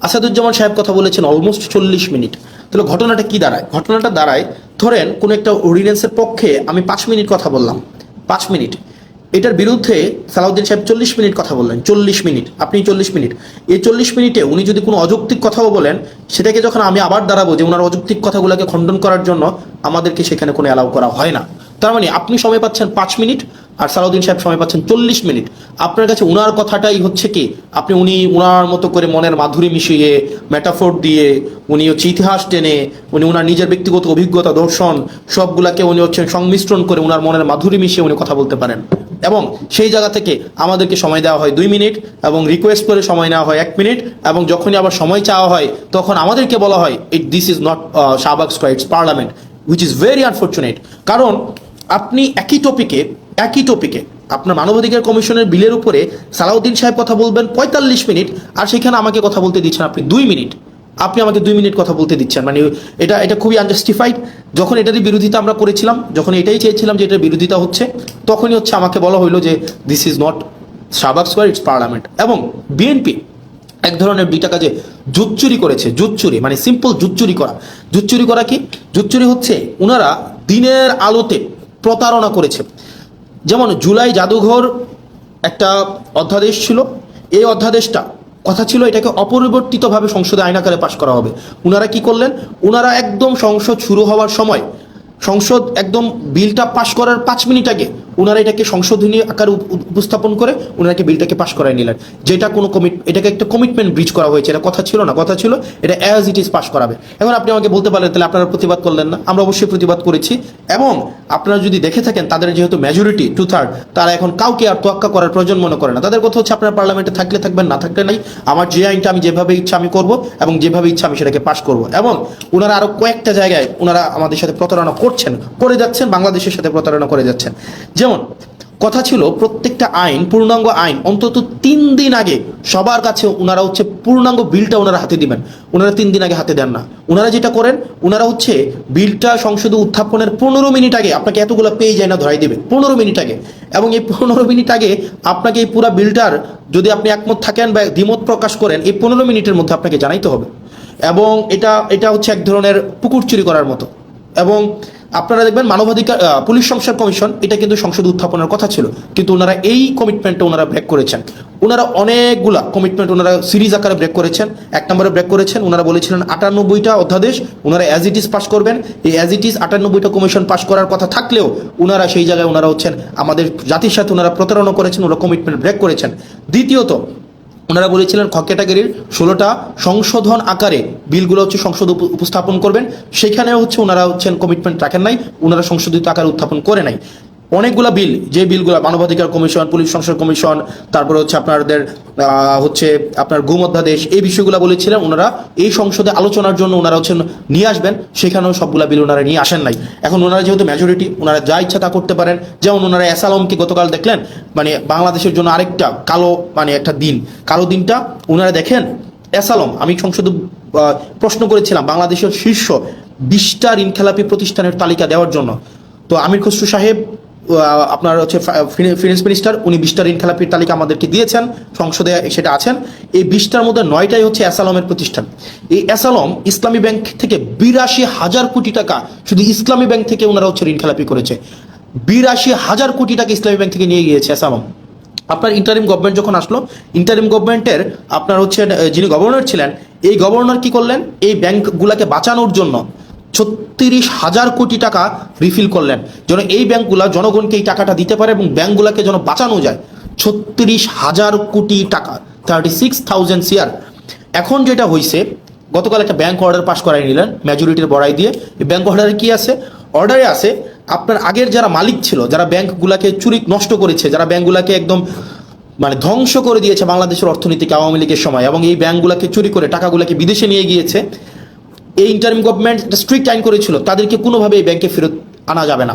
আসাদুজ্জামান সাহেব কথা বলেছেন অলমোস্ট 40 মিনিট। তাহলে ঘটনাটা কি দাঁড়ায়? ঘটনাটা দাঁড়ায়, ধরেন কোনো একটা অর্ডিন্যান্সের পক্ষে আমি 5 মিনিট কথা বললাম, 5 মিনিট, এটার বিরুদ্ধে সালাউদ্দিন সাহেব 40 মিনিট কথা বললেন, 40 মিনিট, আপনি 40 মিনিট। এই 40 মিনিটে উনি যদি কোনো অযৌক্তিক কথাও বলেন, সেটাকে যখন আমি আবার দাঁড়াবো যে ওনার অযৌক্তিক কথাগুলোকে খণ্ডন করার জন্য, আমাদেরকে সেখানে কোনো অ্যালাউ করা হয় না। তার মানে আপনি সময় পাচ্ছেন 5 মিনিট আর সালাউদ্দিন সাহেব সময় পাচ্ছেন 40 মিনিট। আপনার কাছে উনার কথাটাই হচ্ছে কি, উনি উনার মতো করে মনের মাধুরী মিশিয়ে, মেটাফোর দিয়ে, উনি হচ্ছে ইতিহাস টেনে, উনি উনার নিজের ব্যক্তিগত অভিজ্ঞতা, দর্শন সবগুলাকে উনি হচ্ছেন সংমিশ্রণ করে উনার মনের মাধুরী মিশিয়ে উনি কথা বলতে পারেন। এবং সেই জায়গা থেকে আমাদেরকে সময় দেওয়া হয় 2 মিনিট, এবং রিকোয়েস্ট করে সময় নেওয়া হয় 1 মিনিট, এবং যখনই আবার সময় চাওয়া হয় তখন আমাদেরকে বলা হয় this is not Shahbag square, it's parliament, which is very unfortunate. কারণ আপনি একই টপিকে আপনার মানবাধিকার কমিশনের বিলের উপরে সালাউদ্দিন সাহেব কথা বলবেন 45 মিনিট, আর সেখানে আমাকে কথা বলতে দিচ্ছেন আপনি 2 মিনিট। আপনি আমাকে 2 মিনিট কথা বলতে দিচ্ছেন, মানে এটা এটা খুবই আনজাস্টিফাইড। যখন এটারই বিরোধিতা আমরা করেছিলাম, যখন এটাই চেয়েছিলাম যে এটার বিরোধিতা হচ্ছে, তখনই হচ্ছে আমাকে বলা হইলো যে this is not Shahbag square, it's parliament. এবং বিএনপি এক ধরনের দুইটা কাজে জুৎচুরি করেছে। জুৎচুরি মানে সিম্পল জুৎচুরি করা। জুৎচুরি করা কি? জুৎচুরি হচ্ছে ওনারা দিনের আলোতে প্রতারণা করেছে। যেমন জুলাই জাদুঘর একটা অধ্যাদেশ ছিল, এই অধ্যাদেশটা কথা ছিল এটাকে অপরিবর্তিতভাবে সংসদে আইন আকারে পাশ করা হবে। ওনারা কি করলেন? ওনারা একদম সংসদ শুরু হওয়ার সময়, সংসদ একদম বিলটা পাশ করার 5 মিনিট আগে ওনারা এটাকে সংশোধনী আকারে উপস্থাপন করে ওনাকে বিলটাকে পাশ করায় নিলেন। যেটা কোনো এটাকে একটা কমিটমেন্ট ব্রিচ করা হয়েছে। এটা কথা ছিল না, কথা ছিল এটা অ্যাজ ইট ইজ পাশ করাবে। এখন আপনি আমাকে বলতে পারলেন তাহলে আপনারা প্রতিবাদ করলেন না? আমরা অবশ্যই প্রতিবাদ করেছি। এবং আপনারা যদি দেখে থাকেন তাদের যেহেতু মেজরিটি 2/3, তারা এখন কাউকে আর তোয়াক্কা করার প্রয়োজন মনে করে না। তাদের কথা হচ্ছে আপনারা পার্লামেন্টে থাকলে থাকবেন, না থাকলে নাই, আমার যে আইনটা আমি যেভাবে ইচ্ছা আমি করব এবং যেভাবে ইচ্ছা আমি সেটাকে পাশ করব। এবং ওনারা আরো কয়েকটা জায়গায় ওনারা আমাদের সাথে প্রতারণা করছেন, করে যাচ্ছেন, বাংলাদেশের সাথে প্রতারণা করে যাচ্ছেন। যেমন কথা ছিল প্রত্যেকটা আইন, পূর্ণাঙ্গ আইন অন্তত 3 দিন আগে সবার কাছে ওনারা হচ্ছে পূর্ণাঙ্গ বিলটা ওনারা হাতে দিবেন। ওনারা 3 দিন আগে হাতে দেন না। ওনারা যেটা করেন, ওনারা হচ্ছে বিলটা সংসদে উত্থাপনের 15 মিনিট আগে আপনাকে এতগুলো পেয়ে যায় না ধরাই দেবে 15 মিনিট আগে। এবং এই 15 মিনিট আগে আপনাকে এই পুরো বিলটার যদি আপনি একমত থাকেন বা দ্বিমত প্রকাশ করেন, এই 15 মিনিটের মধ্যে আপনাকে জানাইতে হবে। এবং এটা এটা হচ্ছে এক ধরনের পুকুর চুরি করার মতো। এবং আপনারা দেখবেন মানবাধিকার পুলিশ সংস্কার কমিশন এটা কিন্তু সংসদে উত্থাপনের কথা ছিল, কিন্তু ওনারা এই কমিটমেন্টটা ওনারা ব্রেক করেছেন। ওনারা অনেকগুলা কমিটমেন্ট ওনারা সিরিজ আকারে ব্রেক করেছেন। 1 নম্বরে ব্রেক করেছেন, ওনারা বলেছিলেন 98টা অধ্যাদেশ ওনারা অ্যাজ ইট ইজ পাস করবেন। এই অ্যাজ ইট ইজ 98টা কমিশন পাস করার কথা থাকলেও ওনারা সেই জায়গায় ওনারা হচ্ছেন আমাদের জাতির সাথে ওনারা প্রতারণা করেছেন, ওনারা কমিটমেন্ট ব্রেক করেছেন। দ্বিতীয়ত ওনারা বলেছিলেন খ ক্যাটাগরির 16টা সংশোধন আকারে বিলগুলো হচ্ছে সংসদ উপস্থাপন করবেন, সেখানে হচ্ছে ওনারা হচ্ছেন কমিটমেন্ট রাখেন নাই, ওনারা সংশোধিত আকারে উত্থাপন করে নাই। অনেকগুলা বিল, যে বিলগুলো মানবাধিকার কমিশন, পুলিশ সংস্কার কমিশন, তারপরে হচ্ছে আপনাদের হচ্ছে আপনার গুম অধ্যাদেশ, এই বিষয়গুলো বলেছিলেন ওনারা এই সংসদে আলোচনার জন্য ওনারা হচ্ছেন নিয়ে আসবেন, সেখানেও সবগুলা বিল ওনারা নিয়ে আসেন নাই। এখন ওনারা যেহেতু মেজরিটি, ওনারা যা ইচ্ছা তা করতে পারেন। যেমন ওনারা অ্যাসালমকে গতকাল দেখলেন, মানে বাংলাদেশের জন্য আরেকটা কালো, মানে একটা দিন, কালো দিনটা ওনারা দেখেন। অ্যাসালম, আমি সংসদে প্রশ্ন করেছিলাম বাংলাদেশের শীর্ষ 20টা ঋণখেলাপি প্রতিষ্ঠানের তালিকা দেওয়ার জন্য। তো আমির খসরু সাহেব আপনার হচ্ছে ফিনান্স মিনিস্টার, উনি 20টা ঋণখেলাপির তালিকা আমাদেরকে দিয়েছেন, সংসদে সেটা আছেন। এই 20টার মধ্যে 9টাই হচ্ছে অ্যাসালমের প্রতিষ্ঠান। এই অ্যাসালম ইসলামী ব্যাংক থেকে 82,000 কোটি টাকা শুধু ইসলামী ব্যাংক থেকে ওনারা হচ্ছে ঋণখেলাপি করেছে। 82,000 কোটি টাকা ইসলামী ব্যাংক থেকে নিয়ে গিয়েছে অ্যাসালম। আপনার ইন্টারিম গভর্নমেন্ট যখন আসলো, ইন্টারিম গভর্নমেন্টের আপনার হচ্ছে যিনি গভর্নর ছিলেন, এই গভর্নর কি করলেন, এই ব্যাংকগুলোকে বাঁচানোর জন্য 36,000 কোটি টাকা রিফিল করলেন, যেন এই ব্যাংকগুলো জনগণকে এই টাকাটা দিতে পারে এবং ব্যাংকগুলোকে যেন বাঁচানো যায়। 36,000 কোটি টাকা, 36,000 CR। এখন যেটা হয়েছে, গতকাল একটা ব্যাংক অর্ডার পাস করাই নিলেন মেজরিটির বড়াই দিয়ে। এই ব্যাংক অর্ডারে কি আছে? অর্ডারে আছে আপনার আগের যারা মালিক ছিল, যারা ব্যাংকগুলোকে চুরি নষ্ট করেছে, যারা ব্যাংকগুলোকে একদম মানে ধ্বংস করে দিয়েছে বাংলাদেশের অর্থনীতিকে আওয়ামী লীগের সময়, এবং এই ব্যাংকগুলোকে চুরি করে টাকাগুলোকে বিদেশে নিয়ে গিয়েছে, এই ইন্টারিম গভর্নমেন্ট একটা স্ট্রিক্ট আইন করেছিল তাদেরকে কোনোভাবে এই ব্যাংকে ফেরত আনা যাবে না।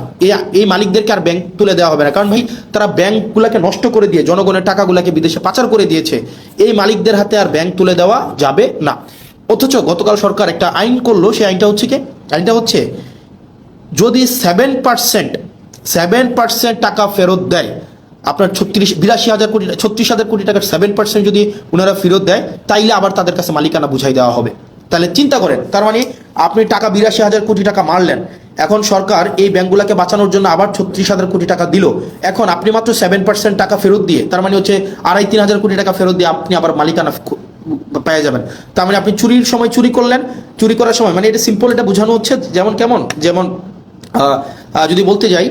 এই মালিকদেরকে আর ব্যাংক তুলে দেওয়া হবে না, কারণ ভাই তারা ব্যাংকগুলোকে নষ্ট করে দিয়ে জনগণের টাকাগুলোকে বিদেশে পাচার করে দিয়েছে। এই মালিকদের হাতে আর ব্যাংক তুলে দেওয়া যাবে না। অথচ গতকাল সরকার একটা আইন করলো, সেই আইনটা হচ্ছে কি? আইনটা হচ্ছে যদি 7% টাকা ফেরত দেয়, আপনার 36,000 কোটি টাকার 7% যদি ওনারা ফেরত দেয়, তাইলে আবার তাদের কাছে মালিকানা বুঝাই দেওয়া হবে। তাহলে চিন্তা করেন, তার মানে আপনি টাকা 82,000 কোটি টাকা মারলেন, এখন সরকার এই ব্যাংকগুলোকে বাঁচানোর জন্য আবার 36,000 কোটি টাকা দিল। এখন আপনি মাত্র 7% টাকা ফেরত দিয়ে, তার মানে হচ্ছে 2,500-3,000 কোটি টাকা ফেরত দিয়ে আপনি আবার মালিকানা পেয়ে যাবেন। তার মানে আপনি চুরির সময় চুরি করলেন, চুরি করার সময়, মানে এটা সিম্পল, এটা বোঝানো হচ্ছে যেমন যদি বলতে যাই,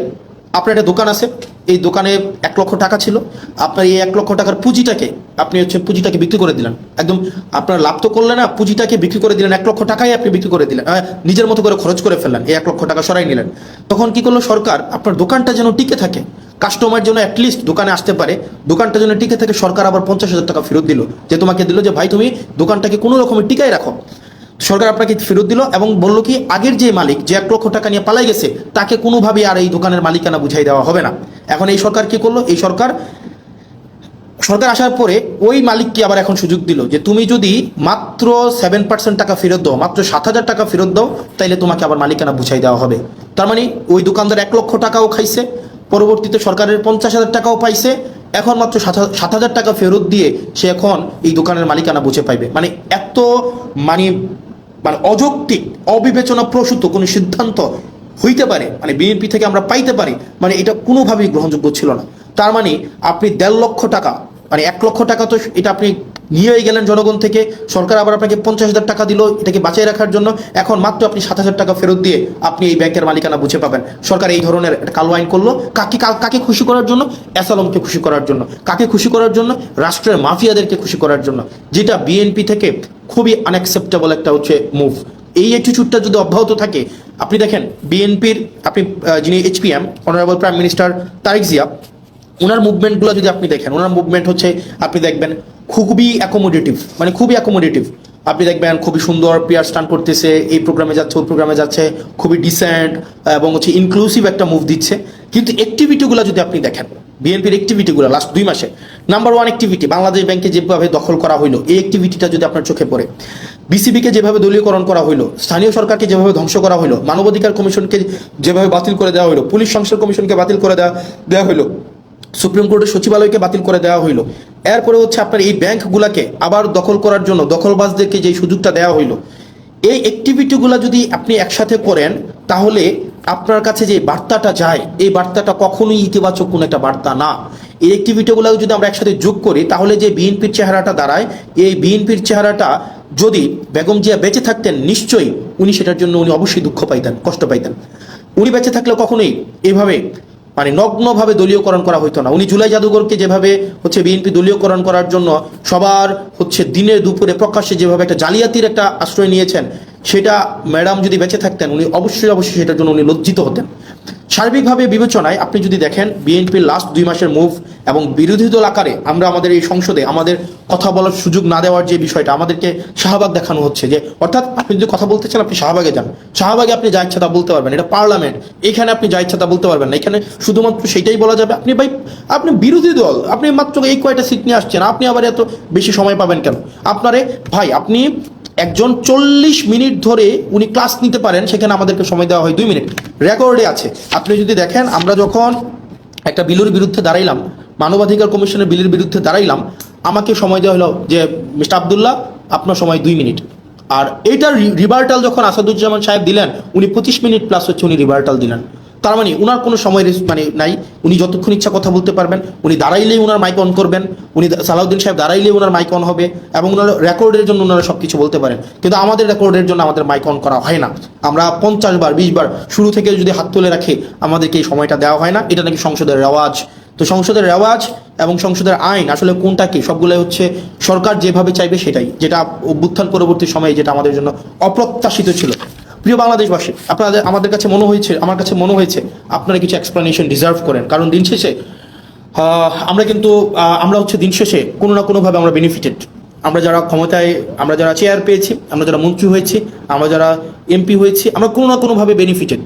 আপনার একটা দোকান আছে, এই দোকানে 1 লক্ষ টাকা ছিল, আপনার এই 1 লক্ষ টাকার পুঁজিটাকে আপনি হচ্ছে পুঁজিটাকে বিক্রি করে দিলেন, একদম আপনার লাভ তো করলেন না, পুঁজিটাকে বিক্রি করে দিলেন, 1 লক্ষ টাকাই আপনি বিক্রি করে দিলেন, নিজের মতো করে খরচ করে ফেললেন, এই 1 লক্ষ টাকা সরাই নিলেন। তখন কি করলো সরকার, আপনার দোকানটা যেন টিকে থাকে, কাস্টমার যেন অ্যাটলিস্ট দোকানে আসতে পারে, দোকানটা যেন টিকে থাকে, সরকার আবার 50,000 টাকা ফেরত দিল, যে তোমাকে দিল যে ভাই তুমি দোকানটাকে কোনো রকমের টিকায় রাখো। সরকার আপনাকে ফেরত দিল এবং বলল কি আগের যে মালিক যে 1 লক্ষ টাকা নিয়ে পালাই গেছে তাকে কোনোভাবে আর এই দোকানের মালিকানা বুঝাই দেওয়া হবে না। এখন এই সরকার কি করলো? এই সরকার সরকার আসার পরে ওই মালিককে আবার এখন সুযোগ দিল যে তুমি যদি মাত্র 7% টাকা ফেরত দাও, মাত্র 7,000 টাকা ফেরত দাও, তাইলে তোমাকে আবার মালিকানা বুঝাই দেওয়া হবে। তার মানে ওই দোকানদার 1 লক্ষ টাকাও খাইছে, পরবর্তীতে সরকারের 50,000 টাকাও পাইছে, এখন মাত্র 7,000 টাকা ফেরত দিয়ে সে এখন এই দোকানের মালিকানা বুঝে পাইবে। মানে এত মানে মানে অযৌক্তিক, অবিবেচনা প্রসূত কোনো সিদ্ধান্ত হইতে পারে, মানে বিএনপি থেকে আমরা পাইতে পারি, মানে এটা কোনোভাবেই গ্রহণযোগ্য ছিল না। তার মানে আপনি 1.5 লক্ষ টাকা, মানে 1 লক্ষ টাকা তো এটা আপনি নিয়েই গেলেন জনগণ থেকে, সরকার আবার আপনাকে 50,000 টাকা দিল এটাকে বাঁচিয়ে রাখার জন্য, এখন মাত্র আপনি 7,000 টাকা ফেরত দিয়ে আপনি এই ব্যাংকের মালিকানা বুঝে পাবেন। সরকার এই ধরনের একটা কালো আইন করলো কাকে খুশি করার জন্য? অ্যাসালমকে খুশি করার জন্য। কাকে খুশি করার জন্য? রাষ্ট্রের মাফিয়াদেরকে খুশি করার জন্য, যেটা বিএনপি থেকে খুবই আনঅ্যাকসেপ্টেবল একটা হচ্ছে মুভ। এই অ্যাটিটিউডটা যদি অব্যাহত থাকে, আপনি দেখেন বিএনপির আপনি যিনি HPM honourable prime minister Tarique Zia, ওনার মুভমেন্টগুলো যদি আপনি দেখেন, ওনার মুভমেন্ট হচ্ছে আপনি দেখবেন খুবই অ্যাকোমোডেটিভ, মানে খুবই অ্যাকোমোডেটিভ। আপনি দেখবেন খুবই সুন্দর পিয়ার স্টান করতেছে, এই প্রোগ্রামে যাচ্ছে ওই প্রোগ্রামে যাচ্ছে, খুবই ডিসেন্ট এবং হচ্ছে ইনক্লুসিভ একটা মুভ দিচ্ছে। কিন্তু অ্যাক্টিভিটিগুলো যদি আপনি দেখেন, বিএনপির অ্যাক্টিভিটিগুলো লাস্ট 2 মাসে, নাম্বার 1 অ্যাক্টিভিটি বাংলাদেশ ব্যাংকে যেভাবে দখল করা হইলো, এই অ্যাক্টিভিটিটা যদি আপনার চোখে পড়ে, বিসিবিকে যেভাবে দলীয়করণ করা হইলো, স্থানীয় সরকারকে যেভাবে ধ্বংস করা হইলো, মানবাধিকার কমিশনকে যেভাবে বাতিল করে দেওয়া হইলো, পুলিশ সংস্কার কমিশনকে বাতিল করে দেওয়া হইলো, সুপ্রিম কোর্টের সচিবালয়কে বাতিল করে দেওয়া হইলো, এরপরে হচ্ছে আপনার এই ব্যাংকগুলোকে আবার দখল করার জন্য দখলবাজদেরকে যে সুযোগটা দেওয়া হইলো, এই অ্যাক্টিভিটিগুলো যদি আপনি একসাথে করেন, তাহলে আপনার কাছে যে বার্তাটা যায়, এই বার্তাটা কখনোই ইতিবাচক কোনো একটা বার্তা না। এই অ্যাক্টিভিটিগুলো যদি আমরা একসাথে যোগ করি, তাহলে যে বিএনপির চেহারাটা দাঁড়ায়, এই বিএনপির চেহারাটা যদি বেগম জিয়া বেঁচে থাকতেন, নিশ্চয়ই উনি সেটার জন্য উনি অবশ্যই দুঃখ পাইতেন, কষ্ট পাইতেন। উনি বেঁচে থাকলে কখনোই এইভাবে মানে নগ্নভাবে দলীয়করণ করা হইতো না। উনি জুলাই জাদুঘরকে যেভাবে হচ্ছে বিএনপি দলীয়করণ করার জন্য সবার হচ্ছে দিনে দুপুরে প্রকাশ্যে যেভাবে একটা জালিয়াতির একটা আশ্রয় নিয়েছেন, সেটা ম্যাডাম যদি বেঁচে থাকতেন উনি অবশ্যই সেটার জন্য উনি লজ্জিত হতেন। সার্বিকভাবে বিবেচনায় আপনি যদি দেখেন বিএনপির লাস্ট 2 মাসের মুভ এবং বিরোধী দল আকারে আমরা আমাদের এই সংসদে আমাদের কথা বলার সুযোগ না দেওয়ার যে বিষয়টা, আমাদেরকে শাহবাগ দেখানো হচ্ছে যে, অর্থাৎ আপনি যদি কথা বলতে চান আপনি শাহবাগে যান, শাহবাগে আপনি যা ইচ্ছা তা বলতে পারবেন, এটা পার্লামেন্ট, এখানে আপনি যা ইচ্ছা তা বলতে পারবেন না, এখানে শুধুমাত্র সেটাই বলা যাবে। আপনি বিরোধী দল, আপনি মাত্র এই কয়টা সিট নিয়ে আসছেন, আপনি আবার এত বেশি সময় পাবেন কেন? ভাই আপনি একজন 40 মিনিট ধরে উনি ক্লাস নিতে পারেন, সেখানে আমাদেরকে সময় দেওয়া হয় 2 মিনিট, রেকর্ডে আছে। আপনি যদি দেখেন, আমরা যখন একটা বিলের বিরুদ্ধে দাঁড়াইলাম, মানবাধিকার কমিশনের বিলের বিরুদ্ধে দাঁড়াইলাম, আমাকে সময় দেওয়া হলো যে মিস্টার আবদুল্লাহ আপনার সময় 2 মিনিট। আর এইটার রিভার্টাল যখন আসাদুজ্জামান সাহেব দিলেন, উনি 25 মিনিট প্লাস হচ্ছে উনি রিভার্টাল দিলেন। তার মানে উনার কোনো সময় মানে নাই, উনি যতক্ষণ ইচ্ছা কথা বলতে পারবেন, উনি দাঁড়াইলেই উনার মাইক অন করবেন, উনি সালাউদ্দিন সাহেব দাঁড়াইলেই উনার মাইক অন হবে, এবং উনার রেকর্ডের জন্য ওনারা সব কিছু বলতে পারেন। কিন্তু আমাদের রেকর্ডের জন্য আমাদের মাইক অন করা হয় না। আমরা 50 বার 20 বার শুরু থেকে যদি হাত তুলে রাখি, আমাদেরকে এই সময়টা দেওয়া হয় না। এটা নাকি সংসদের রেওয়াজ। তো সংসদের রেওয়াজ এবং সংসদের আইন আসলে কোনটা কি, সবগুলোই হচ্ছে সরকার যেভাবে চাইবে সেটাই, যেটা অভ্যুত্থান পরবর্তী সময়ে যেটা আমাদের জন্য অপ্রত্যাশিত ছিল। প্রিয় বাংলাদেশবাসী, আমাদের কাছে মনে হয়েছে, আমার কাছে মনে হয়েছে আপনারা কিছু এক্সপ্লেনেশন ডিজার্ভ করেন। কারণ দিন শেষে আমরা হচ্ছে দিন শেষে কোনো না কোনোভাবে আমরা বেনিফিটেড। আমরা যারা ক্ষমতায়, আমরা যারা চেয়ার পেয়েছি, আমরা যারা মন্ত্রী হয়েছি, আমরা যারা এমপি হয়েছি, আমরা কোনো না কোনোভাবে বেনিফিটেড।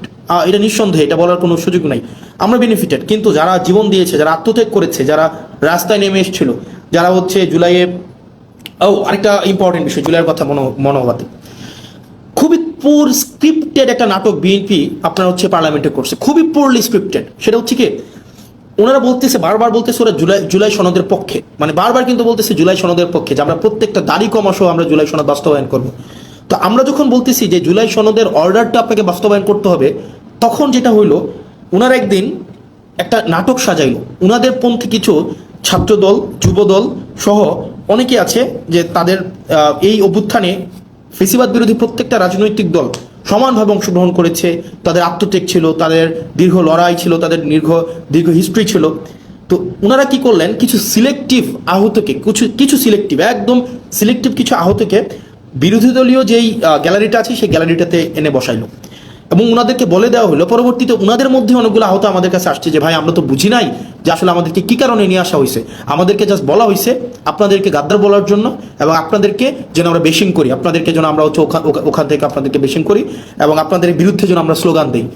এটা নিঃসন্দেহে, এটা বলার কোনো সুযোগ নাই, আমরা বেনিফিটেড। কিন্তু যারা জীবন দিয়েছে, যারা আত্মত্যাগ করেছে, যারা রাস্তায় নেমে এসেছিল, যারা হচ্ছে জুলাইয়ে, আরেকটা ইম্পর্টেন্ট বিষয় জুলাইয়ের কথা মনে হওয়াতে, খুবই পোর স্ক্রিপ্টেড একটা নাটক বিএনপি আপনার হচ্ছে পার্লামেন্টে করছে, খুবই পোরলি স্ক্রিপ্টেড। সেটা হচ্ছে কি, ওনারা বলতেছে, বারবার বলতেছে ওরা জুলাই সনদের পক্ষে, মানে বারবার কিন্তু বলতেছে জুলাই সনদের পক্ষে, যে আমরা প্রত্যেকটা দাড়ি কমা সহ আমরা জুলাই সনদ বাস্তবায়ন করবো। তো আমরা যখন বলতেছি যে জুলাই সনদের অর্ডারটা আপনাকে বাস্তবায়ন করতে হবে, তখন যেটা হইলো, ওনারা একদিন একটা নাটক সাজাইলো। ওনাদের পন্থী কিছু ছাত্রদল, যুবদল সহ অনেকে আছে যে তাদের এই অভ্যুত্থানে ফেসিবাদ বিরোধী প্রত্যেকটা রাজনৈতিক দল সমানভাবে অংশগ্রহণ করেছে, তাদের আত্মত্যাগ ছিল, তাদের দীর্ঘ লড়াই ছিল, তাদের দীর্ঘ হিস্ট্রি ছিল। তো ওনারা কি করলেন, কিছু সিলেক্টিভ আহতকে, কিছু সিলেক্টিভ, একদম সিলেক্টিভ কিছু আহতকে বিরোধী দলীয় যেই গ্যালারিটা আছে সেই গ্যালারিটাতে এনে বসাইলো, এবং ওনাদেরকে বলে দেওয়া হলো, পরবর্তীতে ওনাদের মধ্যে অনেকগুলো আহত আমাদের কাছে আসছে যে ভাই আমরা তো বুঝি নাই যে আসলে আমাদেরকে কি কারণে নিয়ে আসা হয়েছে, আমাদেরকে জাস্ট বলা হয়েছে আপনাদেরকে গাদ্দার বলার জন্য, এবং আপনাদেরকে যেন আমরা বেশিং করি, আপনাদেরকে যেন আমরা হচ্ছে ওখান থেকে আপনাদেরকে বেশিং করি, এবং আপনাদের বিরুদ্ধে যেন আমরা স্লোগান দিই।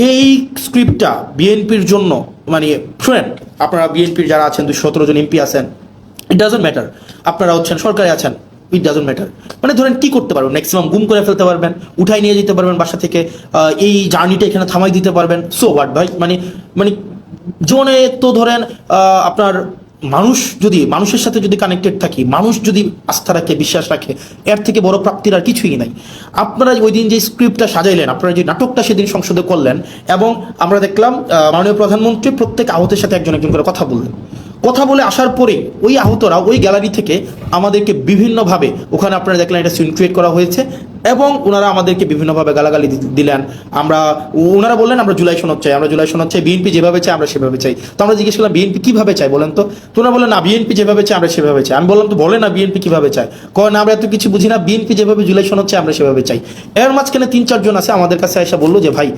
এই স্ক্রিপ্টটা বিএনপির জন্য, মানে ফ্রেন্ড, আপনারা বিএনপির যারা আছেন 217 জন এমপি আছেন, ইট ডাজন্ট ম্যাটার আপনারা হচ্ছেন সরকারে আছেন, ইট ডাজন্ট ম্যাটার। মানে ধরেন কি করতে পারবেন, ম্যাক্সিমাম গুম করে ফেলতে পারবেন, উঠাই নিয়ে যেতে পারবেন বাসা থেকে, এই জার্নিটা এখানে থামাই দিতে পারবেন, সো হোয়াট ভাই। মানে মানে জীবনে তো ধরেন আপনার মানুষ যদি মানুষের সাথে যদি কানেক্টেড থাকি, মানুষ যদি আস্থা রাখে, বিশ্বাস রাখে, এর থেকে বড় প্রাপ্তির আর কিছুই নাই। আপনারা ওই দিন যে স্ক্রিপ্টটা সাজাইলেন, আপনারা যে নাটকটা সেদিন সংসদে করলেন, এবং আমরা দেখলাম মাননীয় প্রধানমন্ত্রী প্রত্যেক আহতের সাথে একজন একজন করে কথা বললেন। কথা বলে আসার পরে ওই আহতরা ওই গ্যালারি থেকে আমাদেরকে বিভিন্নভাবে, ওখানে আপনারা দেখলেন একটা সিন ক্রিয়েট করা হয়েছে, এবং ওনারা আমাদেরকে বিভিন্নভাবে গালাগালি দিলেন। ওনারা বললেন আমরা জুলাই সনদ চাই, আমরা জুলাই সনদ চাই, বিএনপি যেভাবে চাই আমরা সেভাবে চাই। তো আমরা জিজ্ঞেস করলাম বিএনপি কিভাবে চাই বলেন তো? ওনারা বললেন না বিএনপি যেভাবে চাই আমরা সেভাবে চাই। আমি বললাম তো বলে না বিএনপি কিভাবে চাই? কয় না আমরা এত কিছু বুঝি না, বিএনপি যেভাবে জুলাই সনদ চাই আমরা সেভাবে চাই। এর মাঝখানে 3-4 জন আছে আমাদের কাছে এসে বললো যে ভাই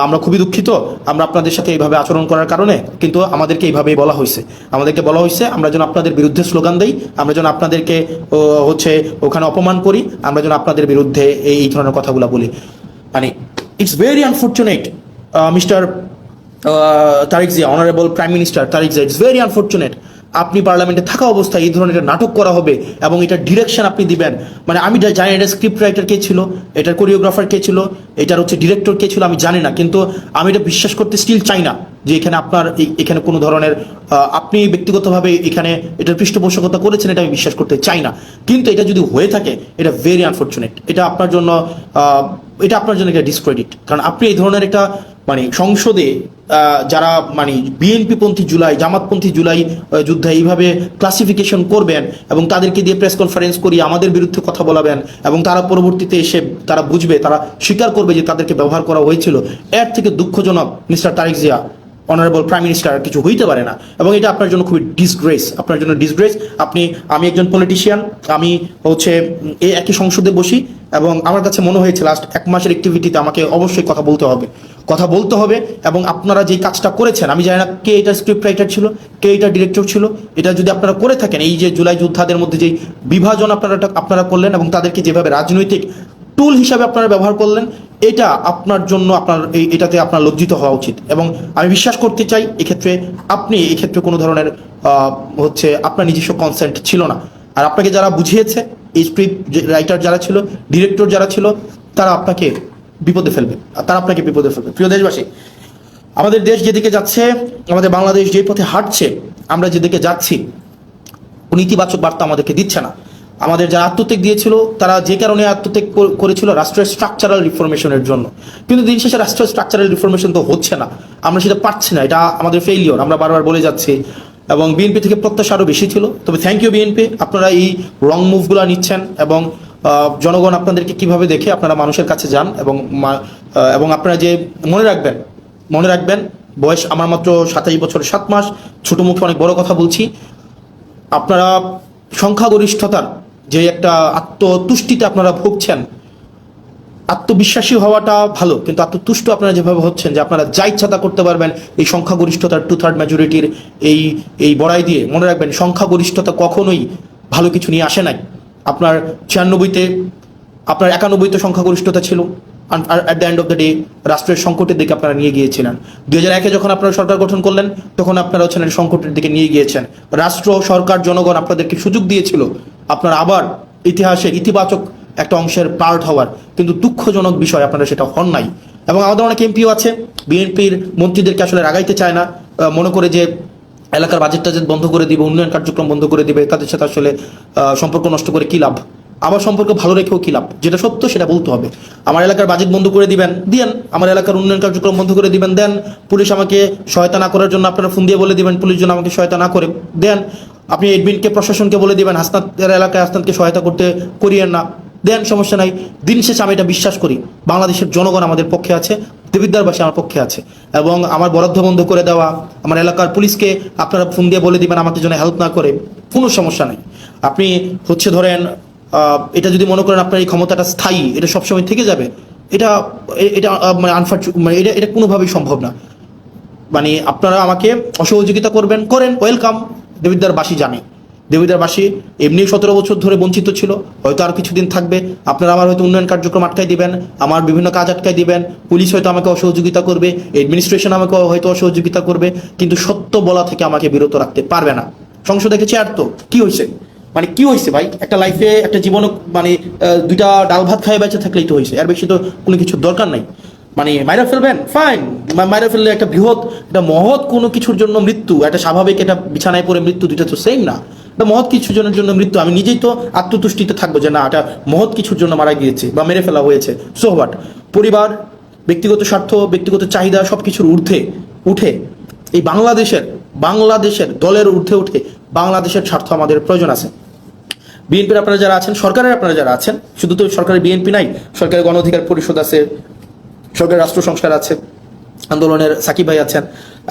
আমরা খুবই দুঃখিত, আমরা আপনাদের সাথে এইভাবে আচরণ করার কারণে, কিন্তু আমাদেরকে এইভাবেই বলা হয়েছে, আমাদেরকে বলা হয়েছে আমরা যেন আপনাদের বিরুদ্ধে স্লোগান দেই, আমরা যেন আপনাদেরকে হচ্ছে ওখানে অপমান করি, আমরা যেন আপনাদের বিরুদ্ধে এই ধরনের কথাগুলো বলি। মানে it's very unfortunate mister Tarique Zia, honourable prime minister Tarique Zia, it's very unfortunate আপনি পার্লামেন্টে থাকা অবস্থায় এই ধরনের নাটক করা হবে এবং এটার ডিরেকশন আপনি দিবেন। মানে আমি জানি এটা স্ক্রিপ্ট রাইটার কে ছিল, এটার কোরিওগ্রাফার কে ছিল, এটার হচ্ছে ডিরেক্টর কে ছিল আমি জানি না, কিন্তু আমি এটা বিশ্বাস করতে স্টিল চাই না যে এখানে আপনার এখানে কোনো ধরনের আপনি ব্যক্তিগতভাবে এখানে এটার পৃষ্ঠপোষকতা করেছেন, এটা আমি বিশ্বাস করতে চাই না। কিন্তু এটা যদি হয়ে থাকে এটা ভেরি আনফর্চুনেট, এটা আপনার জন্য একটা ডিসক্রেডিট। কারণ আপনি এই ধরনের একটা মানে সংসদে যারা মানে বিএনপি পন্থী জুলাই, জামাতপন্থী জুলাই যুদ্ধে এইভাবে ক্লাসিফিকেশন করবেন এবং তাদেরকে দিয়ে প্রেস কনফারেন্স করিয়ে আমাদের বিরুদ্ধে কথা বলাবেন, এবং তারা পরবর্তীতে এসে তারা বুঝবে, তারা স্বীকার করবে যে তাদেরকে ব্যবহার করা হয়েছিল, এর থেকে দুঃখজনক mister Tarique Zia honourable prime minister কিছু হইতে পারে না। এবং এটা আপনার জন্য খুবই ডিসগ্রেস, আপনার জন্য ডিসগ্রেস। আমি একজন পলিটিশিয়ান, আমি হচ্ছে এই একই সংসদে বসি, এবং আমার কাছে মনে হয়েছে লাস্ট 1 মাসের অ্যাক্টিভিটিতে আমাকে অবশ্যই কথা বলতে হবে। এবং আপনারা যে কাজটা করেছেন, আমি জানি না কে এটা স্ক্রিপ্ট রাইটার ছিল, কে এটা ডিরেক্টর ছিল, এটা যদি আপনারা করে থাকেন, এই যে জুলাই যোদ্ধাদের মধ্যে যে বিভাজন আপনারা করলেন এবং তাদেরকে যেভাবে রাজনৈতিক টুল হিসাবে আপনারা ব্যবহার করলেন, এটা আপনার জন্য এটাতে আপনার লজ্জিত হওয়া উচিত। এবং আমি বিশ্বাস করতে চাই এক্ষেত্রে কোনো ধরনের হচ্ছে আপনার নিজস্ব কনসেন্ট ছিল না। আর আপনাকে যারা বুঝিয়েছে, এই স্ক্রিপ্ট রাইটার যারা ছিল, ডিরেক্টর যারা ছিল, তারা আপনাকে বিপদে ফেলবে। প্রিয় দেশবাসী, আমাদের দেশ যেদিকে যাচ্ছে, আমাদের বাংলাদেশ যে পথে হাঁটছে, আমরা যেদিকে যাচ্ছি, ইতিবাচক বার্তা আমাদেরকে দিচ্ছে না। আমাদের যারা আত্মত্যাগ দিয়েছিল, তারা যে কারণে আত্মত্যাগ করেছিল রাষ্ট্রের স্ট্রাকচারাল রিফরমেশনের জন্য, কিন্তু দিন শেষে রাষ্ট্রের স্ট্রাকচারাল রিফরমেশন তো হচ্ছে না, আমরা সেটা পারছি না, এটা আমাদের ফেইলিওর, আমরা বারবার বলে যাচ্ছি। এবং বিএনপি থেকে প্রত্যাশা আরও বেশি ছিল। তবে থ্যাংক ইউ বিএনপি, আপনারা এই রং মুভগুলো নিচ্ছেন, এবং জনগণ আপনাদেরকে কিভাবে দেখে আপনারা মানুষের কাছে যান, এবং আপনারা যে মনে রাখবেন বয়স আমার মাত্র 27 বছর 7 মাস, ছোট মুখে অনেক বড় কথা বলছি। আপনারা সংখ্যাগরিষ্ঠতার যে একটা আত্মতুষ্টিতে আপনারা ভুগছেন, আত্মবিশ্বাসী হওয়াটা ভালো, কিন্তু আত্মতুষ্ট আপনারা যেভাবে হচ্ছেন যে আপনারা যা ইচ্ছা তা করতে পারবেন এই সংখ্যাগরিষ্ঠতার 2/3 মেজরিটির এই বড়াই দিয়ে, মনে রাখবেন সংখ্যাগরিষ্ঠতা কখনোই ভালো কিছু নিয়ে আসে নাই। আপনার 96-তে, আপনার 91-তে সংখ্যাগরিষ্ঠতা ছিল, আর at the end of the day রাষ্ট্রের সংকটের দিকে আপনারা নিয়ে গিয়েছিলেন। 2001-এ যখন আপনারা সরকার গঠন করলেন, তখন আপনারা হচ্ছেন সংকটের দিকে নিয়ে গিয়েছেন। রাষ্ট্র, সরকার, জনগণ আপনাদেরকে সুযোগ দিয়েছিল আপনারা আবার ইতিহাসের ইতিবাচক একটা অংশের পার্ট হওয়ার, কিন্তু দুঃখজনক বিষয় আপনারা সেটা হন নাই। এবং আমাদের অনেক এমপিও আছে বিএনপির মন্ত্রীদেরকে আসলে রাগাইতে চায় না, মনে করে যে এলাকার বাজেট টাজেট বন্ধ করে দিবে, উন্নয়ন কার্যক্রম বন্ধ করে দিবে, তাদের সাথে আসলে সম্পর্ক নষ্ট করে কী লাভ, আবার সম্পর্ক ভালো রেখেও কী লাভ। যেটা সত্য সেটা বলতে হবে। আমার এলাকার বাজেট বন্ধ করে দিবেন, আমার এলাকার উন্নয়ন কার্যক্রম বন্ধ করে দিবেন, দেন। পুলিশ আমাকে সহায়তা না করার জন্য আপনারা ফোন দিয়ে বলে দিবেন পুলিশ যেন আমাকে সহায়তা না করে, দেন। আপনি এডমিনকে, প্রশাসনকে বলে দিবেন হাসনাতের এলাকায় হাসনাতকে সহায়তা করিয়েন না, দেন, সমস্যা নাই। দিন শেষে আমি এটা বিশ্বাস করি, বাংলাদেশের জনগণ আমাদের পক্ষে আছে, দেবিদ্বারবাসী আমার পক্ষে আছে। এবং আমার বরাদ্দ বন্ধ করে দেওয়া, আমার এলাকার পুলিশকে আপনারা ফোন দিয়ে বলে দিবেন আমাকে যেন হেল্প না করে, কোনো সমস্যা নেই। আপনি হচ্ছে ধরেন এটা যদি মনে করেন আপনার এই ক্ষমতাটা স্থায়ী, এটা সবসময় থেকে যাবে, এটা এটা কোনোভাবেই সম্ভব না। মানে আপনারা আমাকে অসহযোগিতা করেন, ওয়েলকাম। দেবিদ্বারবাসী জানে, দেবিদ্বারবাসী এমনি 17 বছর ধরে বঞ্চিত ছিল, হয়তো আর কিছুদিন থাকবে। আপনারা আমার হয়তো উন্নয়ন কার্যক্রম আটকাই দিবেন, আমার বিভিন্ন কাজ আটকাই দিবেন, পুলিশ হয়তো আমাকে অসহযোগিতা করবে, অ্যাডমিনিস্ট্রেশন আমাকে হয়তো অসহযোগিতা করবে, কিন্তু সত্য বলা থেকে আমাকে বিরত রাখতে পারবে না। সংসদ দেখে চেয়ার তো কি হয়েছে, মানে কি হয়েছে ভাই? একটা লাইফে একটা জীবনে মানে দুইটা ডাল ভাত খাই বেঁচে থাকলেই তো হয়েছে, এর বেশি তো কোনো কিছু দরকার নাই। মানে মাইরা ফেলবেন, ফাইন, মাইরা ফেললে একটা বৃহৎ, একটা মহৎ কোনো কিছুর জন্য মৃত্যু, একটা স্বাভাবিক এটা বিছানায় পড়ে মৃত্যু, দুইটা তো সেম না। একটা মহৎ কিছুর জন্য মৃত্যু, আমি নিজেই তো আত্মতুষ্টিতে থাকবো যে না, এটা মহৎ কিছুর জন্য মারা গিয়েছে বা মেরে ফেলা হয়েছে। So what? পরিবার, ব্যক্তিগত স্বার্থ, ব্যক্তিগত চাহিদা সব কিছুর ঊর্ধ্বে উঠে এই বাংলাদেশের দলের ঊর্ধ্বে উঠে বাংলাদেশের স্বার্থ আমাদের প্রয়োজন আছে। বিএনপির আপনারা যারা আছেন, সরকারের আপনারা যারা আছেন, শুধু তো সরকারের বিএনপি নাই, সরকারের গণ অধিকার পরিষদ আছে, সরকারের রাষ্ট্র সংস্কার আছে, আন্দোলনের সাকিব ভাই আছেন।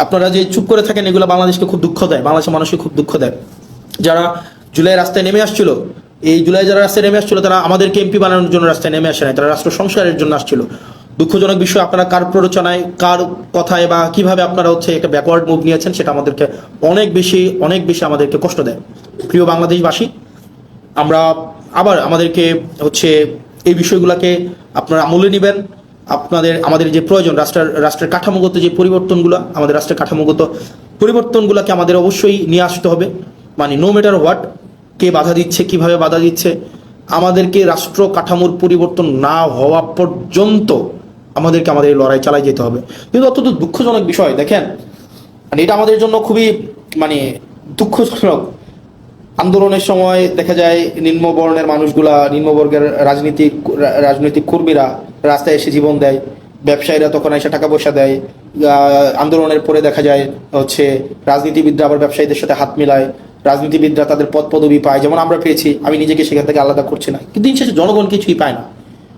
আপনারা যে চুপ করে থাকেন, এগুলো বাংলাদেশকে খুব দুঃখ দেয়, বাংলাদেশের মানুষকে খুব দুঃখ দেয়। যারা জুলাই রাস্তায় নেমে আসছিল, এই জুলাই যারা রাস্তায় নেমে আসছিল, তারা আমাদেরকে এমপি বানানোর জন্য রাস্তায় নেমে আসে নাই, তারা রাষ্ট্র সংস্কারের জন্য আসছিল। দুঃখজনক বিষয়, আপনারা কার প্ররোচনায়, কার কথায় বা কিভাবে আপনারা হচ্ছে একটা ব্যাকওয়ার্ড মুভ নিয়েছেন, সেটা আমাদেরকে অনেক বেশি আমাদেরকে কষ্ট দেয়। প্রিয় বাংলাদেশবাসী, আমরা আবার আমাদেরকে হচ্ছে এই বিষয়গুলোকে আপনারা আমলে নেবেন। আমাদের যে প্রয়োজন, রাষ্ট্রের কাঠামোগত যে পরিবর্তনগুলো, আমাদের রাষ্ট্রের কাঠামোগত পরিবর্তনগুলোকে আমাদের অবশ্যই নিয়ে আসতে হবে। মানে নো ম্যাটার হোয়াট, কে বাধা দিচ্ছে, কিভাবে বাধা দিচ্ছে, আমাদেরকে রাষ্ট্র কাঠামোর পরিবর্তন না হওয়া পর্যন্ত আমাদেরকে আমাদের লড়াই চালাই যেতে হবে। কিন্তু অত্যন্ত দুঃখজনক বিষয়, দেখেন, মানে এটা আমাদের জন্য খুবই মানে দুঃখজনক। আন্দোলনের সময় দেখা যায় নিম্নবর্ণের মানুষগুলা, নিম্নবর্গের রাজনৈতিক কর্মীরা রাস্তায় এসে জীবন দেয়, ব্যবসায়ীরা তখন এসে টাকা পয়সা দেয়। আন্দোলনের পরে দেখা যায় হচ্ছে রাজনীতিবিদরা আবার ব্যবসায়ীদের সাথে হাত মিলায়, রাজনীতিবিদরা তাদের পদ পদবি পায়, যেমন আমরা পেয়েছি। আমি নিজেকে সেখান থেকে আলাদা করছি না, কিন্তু দিন শেষে জনগণ কিছুই পায় না।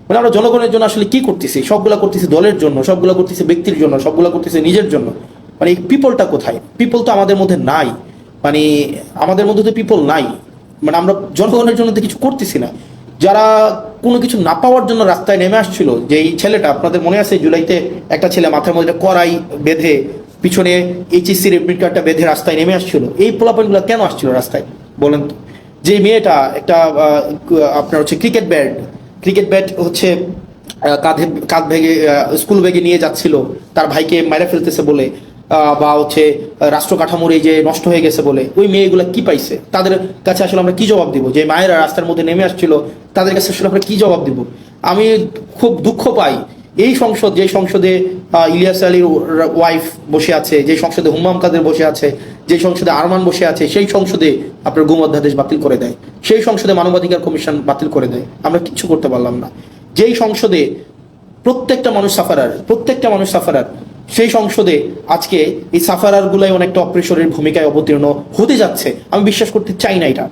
মানে আমরা জনগণের জন্য আসলে কি করতেছি? সবগুলা করতেছি দলের জন্য, সবগুলা করতেছি ব্যক্তির জন্য, সবগুলা করতেছি নিজের জন্য। মানে এই পিপলটা কোথায়? পিপল তো আমাদের মধ্যে নাই, মানে আমাদের মধ্যে তো পিপল নাই। মানে আমরা জনগণের জন্য তো কিছু করতেছি না। যারা কোনো কিছু না পাওয়ার জন্য রাস্তায় নেমে আসছিল, যে এই ছেলেটা, আপনাদের মনে আছে জুলাইতে একটা ছেলে মাথার মধ্যে কড়াই বেঁধে, পিছনে এইচএসসির এডমিট কার্ডটা বেঁধে রাস্তায় নেমে আসছিল, এই পোলাপনগুলো কেন আসছিল রাস্তায় বলেন তো? যে মেয়েটা একটা আপনার হচ্ছে ক্রিকেট ব্যাট হচ্ছে কাঁধ ভেঙে স্কুল ব্যাগে নিয়ে যাচ্ছিল, তার ভাইকে মেরে ফেলতেছে বলে, বা হচ্ছে রাষ্ট্র কাঠামোর এই যে নষ্ট হয়ে গেছে বলে, ওই মেয়েগুলো কি পাইছে? তাদের কাছে আসলে আমরা কি জবাব দিব? যে মায়েরা রাস্তার মধ্যে নেমে আসছিল, তাদের কাছে আসলে আমরা কি জবাব দিব? আমি খুব দুঃখ পাই, এই সংসদ, যে সংসদে ইলিয়াস আলীর ওয়াইফ বসে আছে, যে সংসদে হুম্মাম কাদের বসে আছে, যে সংসদে আরমান বসে আছে, সেই সংসদে আপনার গুম অধ্যাদেশ বাতিল করে দেয়, সেই সংসদে মানবাধিকার কমিশন বাতিল করে দেয়, আমরা কিচ্ছু করতে পারলাম না। যেই সংসদে প্রত্যেকটা মানুষ সাফারার, সেই সংসদে আজকে এই সাফারারগুলাই অনেকটা অপ্রেশরের ভূমিকায় অবতীর্ণ হতে যাচ্ছে। আমি বিশ্বাস করতে চাই না এটা।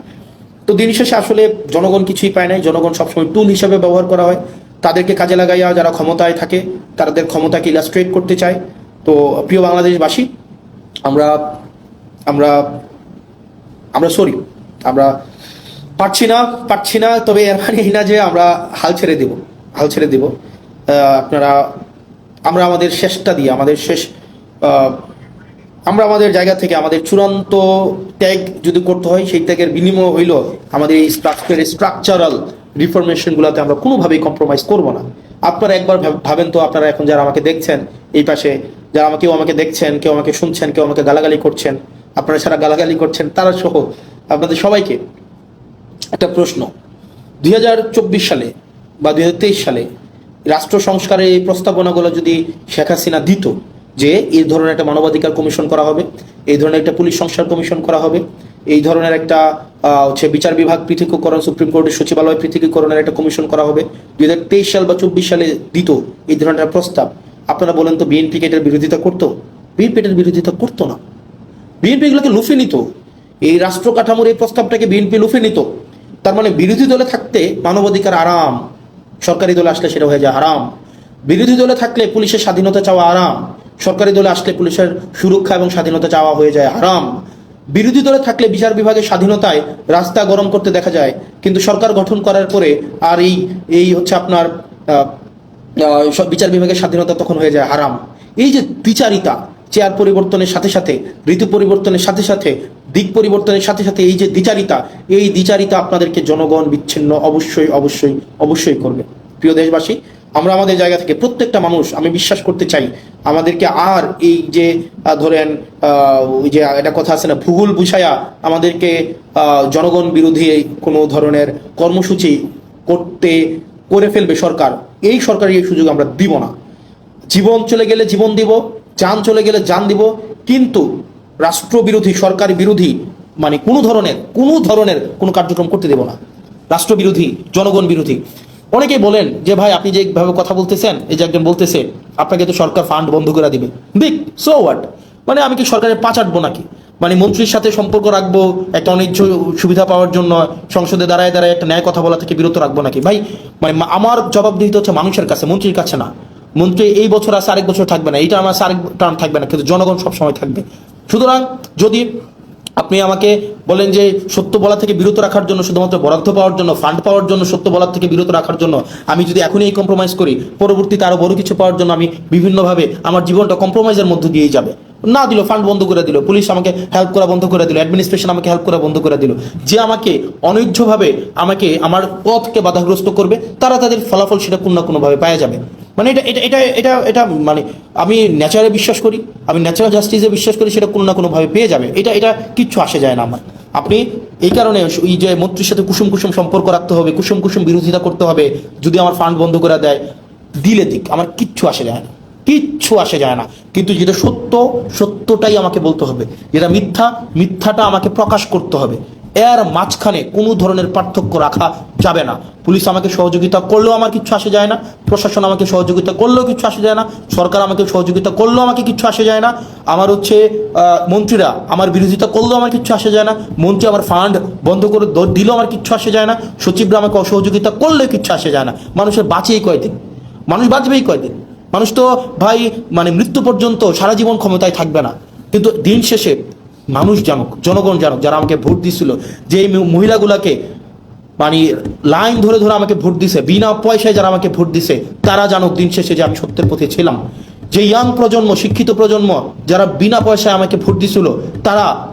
তো দিন শেষে আসলে জনগণ কিছুই পায় নাই, জনগণ সবসময় টুল হিসাবে ব্যবহার করা হয়। তাদেরকে কাজে লাগাইয়া যারা ক্ষমতায় থাকে, তাদের ক্ষমতাকে ইলাস্ট্রেট করতে চায়। তো প্রিয় বাংলাদেশবাসী, আমরা আমরা আমরা সরি, আমরা পারছি না, তবে এর মানে এই না যে আমরা হাল ছেড়ে দেব। আমরা আমাদের শেষটা দিয়ে, আমরা আমাদের জায়গা থেকে আমাদের চূড়ান্ত ত্যাগ যদি করতে হয়, সেই ত্যাগের বিনিময় হইল আমাদের এই স্ট্রাকচারাল রিফরমেশনগুলোতে আমরা কোনোভাবেই কম্প্রোমাইজ করব না। আপনারা একবার ভাবেন তো, আপনারা এখন যারা আমাকে দেখছেন, এই পাশে যারা কেউ আমাকে দেখছেন, কেউ আমাকে শুনছেন, কেউ আমাকে গালাগালি করছেন, আপনারা যারা গালাগালি করছেন তারা সহ আপনাদের সবাইকে একটা প্রশ্ন, 2024 সালে বা 2023 সালে রাষ্ট্র সংস্কারের এই প্রস্তাবনাগুলো যদি শেখ হাসিনা দিত, যে এই ধরনের একটা মানবাধিকার কমিশন করা হবে, এই ধরনের একটা পুলিশ সংস্কার কমিশন করা হবে, এই ধরনের একটা হচ্ছে বিচার বিভাগ পৃথকীকরণ, সুপ্রিম কোর্টের সচিবালয় পৃথকীকরণের একটা কমিশন করা হবে, 2023 সাল বা 24 সালে দিত এই ধরনের প্রস্তাব, আপনারা বলেন তো বিএনপি এটার বিরোধিতা করতো? বিএনপি এটার বিরোধিতা করতো না। বিএনপি এগুলোকে লুফে নিত, এই রাষ্ট্র কাঠামোর এই প্রস্তাবটাকে বিএনপি লুফে নিত। তার মানে বিরোধী দলে থাকতে মানবাধিকার আরাম, সরকারি দলে আসলে সেটা হয়ে যায় হারাম। বিরোধী দলে থাকলে পুলিশের স্বাধীনতা চাওয়া আরাম, সরকারি দলে আসলে পুলিশের সুরক্ষা এবং স্বাধীনতা চাওয়া হয়ে যায় হারাম। বিরোধী দলে থাকলে বিচার বিভাগের স্বাধীনতায় রাস্তা গরম করতে দেখা যায়, কিন্তু সরকার গঠন করার পরে আর এই হচ্ছে আপনার বিচার বিভাগের স্বাধীনতা তখন হয়ে যায় হারাম। এই যে দ্বিচারিতা, চেয়ার পরিবর্তনের সাথে সাথে, ঋতু পরিবর্তনের সাথে সাথে, দিক পরিবর্তনের সাথে সাথে, এই যে দ্বিচারিতা আপনাদেরকে জনগণ বিচ্ছিন্ন অবশ্যই করবে। প্রিয় দেশবাসী, আমরা আমাদের জায়গা থেকে প্রত্যেকটা মানুষ, আমি বিশ্বাস করতে চাই, আমাদেরকে আর এই যে ধরেন ওই যে একটা কথা আছে না, ভূগোল বুঝায়া আমাদেরকে জনগণ বিরোধী কোনো ধরনের কর্মসূচি করে ফেলবে সরকার, এই সরকারের এই সুযোগ আমরা দিব না। জীবন চলে গেলে জীবন দিব, যান চলে গেলে যান দিব, কিন্তু রাষ্ট্রবিরোধী, সরকার বিরোধী মানে কোনো ধরনের কোনো কার্যক্রম করতে দেব না। রাষ্ট্রবিরোধী, জনগণ বিরোধী। অনেকেই বলেন যে ভাই আপনি যেভাবে কথা বলতেছেন, এই যে একজন বলতেছে আপনাকে তো সরকার ফান্ড বন্ধ করে দিবে, দিক, সো হোয়াট, মানে আমি কি সরকারের পা চাটবো নাকি? মানে মন্ত্রীর সাথে সম্পর্ক রাখবো একটা অনিচ্ছ সুবিধা পাওয়ার জন্য, সংসদে দাঁড়ায় দাঁড়ায় একটা ন্যায় কথা বলা থেকে বিরত রাখবো নাকি? ভাই মানে আমার জবাবদিহিতা হচ্ছে মানুষের কাছে, মন্ত্রীর কাছে না। মন্ত্রী এই বছর আছে, আরেক বছর থাকবে না, এটা আমার আরেক টার্ম থাকবে না, কিন্তু জনগণ সবসময় থাকবে। সুতরাং যদি আপনি আমাকে বলেন যে সত্য বলা থেকে বিরত রাখার জন্য, শুধুমাত্র বরাদ্দ পাওয়ার জন্য, ফান্ড পাওয়ার জন্য, সত্য বলার থেকে বিরত রাখার জন্য আমি যদি এখনই এই কম্প্রোমাইজ করি, পরবর্তীতে আরো বড় কিছু পাওয়ার জন্য আমি বিভিন্নভাবে আমার জীবনটা কম্প্রোমাইজের মধ্যে দিয়েই যাবে। না দিল, ফান্ড বন্ধ করে দিল, পুলিশ আমাকে হেল্প করা বন্ধ করে দিল, অ্যাডমিনিস্ট্রেশন আমাকে হেল্প করা বন্ধ করে দিল, যে আমাকে অনৈধ্যভাবে আমাকে আমার পথকে বাধাগ্রস্ত করবে, তারা তাদের ফলাফল সেটা কোনো না কোনোভাবে পাওয়া যাবে। মানে এটা এটা এটা এটা এটা মানে আমি ন্যাচারে বিশ্বাস করি, আমি ন্যাচারাল জাস্টিসে বিশ্বাস করি, সেটা কোনো না কোনোভাবে পেয়ে যাবে। এটা এটা কিচ্ছু আসে যায় না আমার। আপনি এই কারণে এই যে মন্ত্রীর সাথে কুসুম কুসুম সম্পর্ক রাখতে হবে, কুসুম কুসুম বিরোধিতা করতে হবে, যদি আমার ফান্ড বন্ধ করে দেয়, দিলে দিক, আমার কিচ্ছু আসে যায় না, কিচ্ছু আসে যায় না। কিন্তু যেটা সত্য, সত্যটাই আমাকে বলতে হবে, যেটা মিথ্যা, মিথ্যাটা আমাকে প্রকাশ করতে হবে। এর মাঝখানে কোনো ধরনের পার্থক্য রাখা যাবে না। পুলিশ আমাকে সহযোগিতা করলেও আমার কিচ্ছু আসে যায় না, প্রশাসন আমাকে সহযোগিতা করলেও কিছু আসে যায় না, সরকার আমাকে সহযোগিতা করলেও আমাকে কিচ্ছু আসে যায় না, আমার হচ্ছে মন্ত্রীরা আমার বিরোধিতা করলেও আমার কিচ্ছু আসে যায় না, মন্ত্রী আমার ফান্ড বন্ধ করে দিলেও আমার কিচ্ছু আসে যায় না, সচিবরা আমাকে অসহযোগিতা করলেও কিচ্ছু আসে যায় না। মানুষের বাঁচেই কয়দিন, মানুষ বাঁচবেই কয়দিন? মানুষ তো ভাই মানে মৃত্যু পর্যন্ত সারা জীবন ক্ষমতায় থাকবে না। কিন্তু দিন শেষে মানুষ জানুক, জনগণ জানুক, যারা আমাকে ভোট দিছিল, যে মহিলাগুলাকে মানে লাইন ধরে ধরে আমাকে ভোট দিছে, বিনা পয়সায় যারা আমাকে ভোট দিছে, তারা জানুক দিন শেষে যে আমি সত্যের পথে ছিলাম। যে ইয়াং প্রজন্ম, শিক্ষিত প্রজন্ম যারা বিনা পয়সায় আমাকে ভোট দিছিল,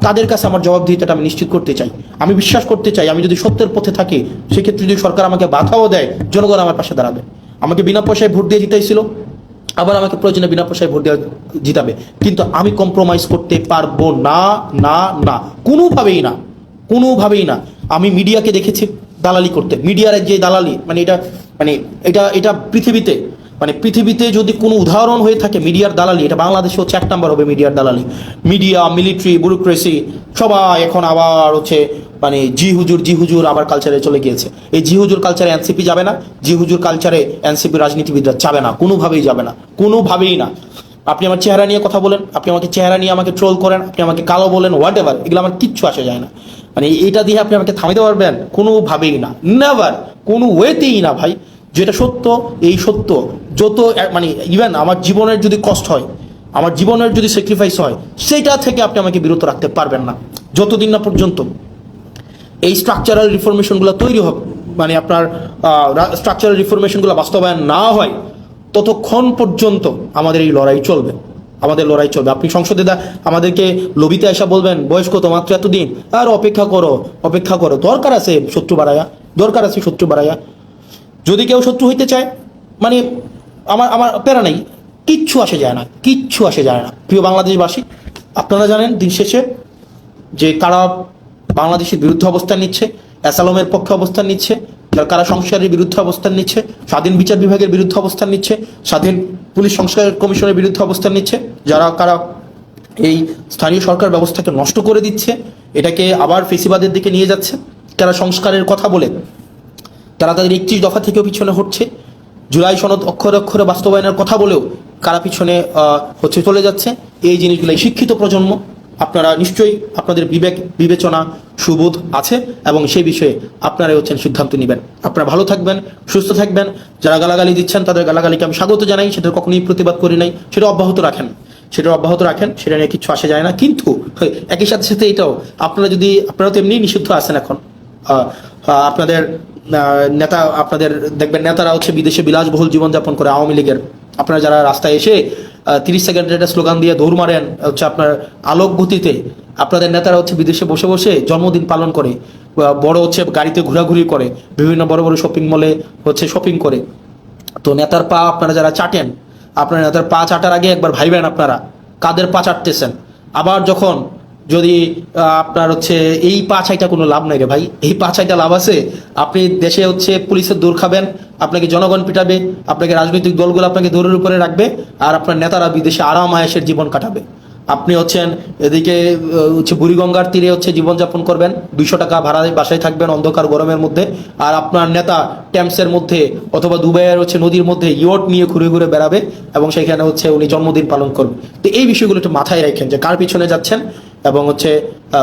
তাদের কাছে আমার জবাবদিহিতাটা আমি নিশ্চিত করতে চাই। আমি বিশ্বাস করতে চাই, আমি যদি সত্যের পথে থাকি, সেক্ষেত্রে যদি সরকার আমাকে বাধাও দেয়, জনগণ আমার পাশে দাঁড়াবে। আমাকে বিনা পয়সায় ভোট দিয়ে জিতাইছিল, আবার আমাকে প্রয়োজনে বিনা পয়সায় ভোট দেওয়া জিতাবে, কিন্তু আমি কম্প্রোমাইজ করতে পারবো না, না না, কোনোভাবেই না, কোনোভাবেই না। আমি মিডিয়াকে দেখেছি দালালি করতে, মিডিয়ার যে দালালি, মানে এটা পৃথিবীতে যদি কোনো উদাহরণ হয়ে থাকে মিডিয়ার দালালি, এটা বাংলাদেশে হচ্ছে 1 নম্বর হবে মিডিয়ার দালালি। মিডিয়া, মিলিটারি, ব্যুরোক্রেসি সবাই এখন আবার হচ্ছে মানে জি হুজুর আবার কালচারে চলে গিয়েছে। এই জি হুজুর কালচারে এনসিপি যাবে না, জি হুজুর কালচারে এনসিপি রাজনীতিবিদরা যাবে না, কোনোভাবেই যাবে না, কোনোভাবেই না। আপনি আমার চেহারা নিয়ে কথা বলেন, আপনি আমাকে চেহারা নিয়ে আমাকে ট্রোল করেন, আপনি আমাকে কালো বলেন, হোয়াট এভার, এগুলো আমার কিচ্ছু আসে যায় না। মানে এটা দিয়ে আপনি আমাকে থামাইতে পারবেন? কোনোভাবেই না, নেভার, কোনো ওয়েতেই না ভাই। যেটা সত্য, এই সত্য যত মানে ইভেন আমার জীবনের যদি কষ্ট হয়, আমার জীবনের যদি স্যাক্রিফাইস হয়, সেটা থেকে আপনি আমাকে বিরত রাখতে পারবেন না, যতদিন না পর্যন্ত এই স্ট্রাকচারাল রিফরমেশনগুলো তৈরি হবে, মানে আপনার স্ট্রাকচারাল রিফরমেশনগুলো বাস্তবায়ন না হয়, ততক্ষণ পর্যন্ত আমাদের এই লড়াই চলবে, আমাদের লড়াই চলবে। আপনি সংসদে আমাদেরকে লবিতে আসা বলবেন বয়স কত, মাত্র এতদিন, আর অপেক্ষা করো, দরকার আছে শত্রু বাড়াইয়া। যদি কেউ শত্রু হইতে চায়, মানে আমার প্যারা নেই, কিচ্ছু আসে যায় না। প্রিয় বাংলাদেশবাসী, আপনারা জানেন দিন শেষে যে কারা বাংলাদেশের বিরুদ্ধে অবস্থান নিচ্ছে, অ্যাসালমের পক্ষে অবস্থান নিচ্ছে, কারা সংস্কারের বিরুদ্ধে অবস্থান নিচ্ছে, স্বাধীন বিচার বিভাগের বিরুদ্ধে অবস্থান নিচ্ছে, স্বাধীন পুলিশ সংস্কার কমিশনের বিরুদ্ধে অবস্থান নিচ্ছে, কারা এই স্থানীয় সরকার ব্যবস্থাকে নষ্ট করে দিচ্ছে, এটাকে আবার ফেসিবাদের দিকে নিয়ে যাচ্ছে, কারা সংস্কারের কথা বলে তারা তাদের 31 দফা থেকেও পিছনে হচ্ছে, জুলাই সনদ অক্ষরে অক্ষরে বাস্তবায়নের কথা বলেও কারা পিছনে হচ্ছে চলে যাচ্ছে। এই জিনিসগুলাই শিক্ষিত প্রজন্ম, আপনারা নিশ্চয়ই আপনাদের বিবেচনা সুবোধ আছে এবং সেই বিষয়ে আপনারাই হচ্ছেন সিদ্ধান্ত নেবেন। আপনারা ভালো থাকবেন, সুস্থ থাকবেন। যারা গালাগালি দিচ্ছেন তাদের গালাগালিকে আমি স্বাগত জানাই, সেটা কখনোই প্রতিবাদ করি নাই, সেটা অব্যাহত রাখেন, সেটা নিয়ে কিছু আসে যায় না। কিন্তু একই সাথে এটাও আপনারা তো এমনি নিষিদ্ধ আছেন এখন, আপনাদের নেতা, আপনাদের দেখবেন নেতারা হচ্ছে বিদেশে বিলাসবহুল জীবনযাপন করে, আওয়ামী লীগের। আপনারা যারা রাস্তায় এসে 30 সেকেন্ডের একটা স্লোগান দিয়ে দৌড় মারেন হচ্ছে আপনার আলোক গতিতে, আপনাদের নেতারা হচ্ছে বিদেশে বসে বসে জন্মদিন পালন করে, বড় হচ্ছে গাড়িতে ঘোরাঘুরি করে, বিভিন্ন বড় বড় শপিং মলে হচ্ছে শপিং করে, তো নেতার পা আপনারা যারা চাটেন, আপনারা নেতার পা চাটার আগে একবার ভাইবেন আপনারা কাদের পা চাটতেছেন। আবার যখন যদি আপনার হচ্ছে এই পা চাইটা কোনো লাভ নাই রে ভাই, এই পা চাইটা লাভ আছে? আপনি দেশে হচ্ছে পুলিশের দৌড় খাবেন, আপনাকে জনগণ পিটাবে, আপনাকে রাজনৈতিক দলগুলো আপনাকে দৌড়ের উপরে রাখবে, আর আপনার নেতারা বিদেশে আরাম আয়েশের জীবন কাটাবে। আপনি হচ্ছেন এদিকে হচ্ছে বুড়িগঙ্গার তীরে হচ্ছে জীবনযাপন করবেন, 200 টাকা ভাড়ায় বাসায় থাকবেন অন্ধকার গরমের মধ্যে, আর আপনার নেতা ট্যাম্পসের মধ্যে অথবা দুবাইয়ের হচ্ছে নদীর মধ্যে ইয়ট নিয়ে ঘুরে ঘুরে বেড়াবে এবং সেখানে হচ্ছে উনি জন্মদিন পালন করবে। তো এই বিষয়গুলো একটু মাথায় রাখেন যে কার পিছনে যাচ্ছেন এবং হচ্ছে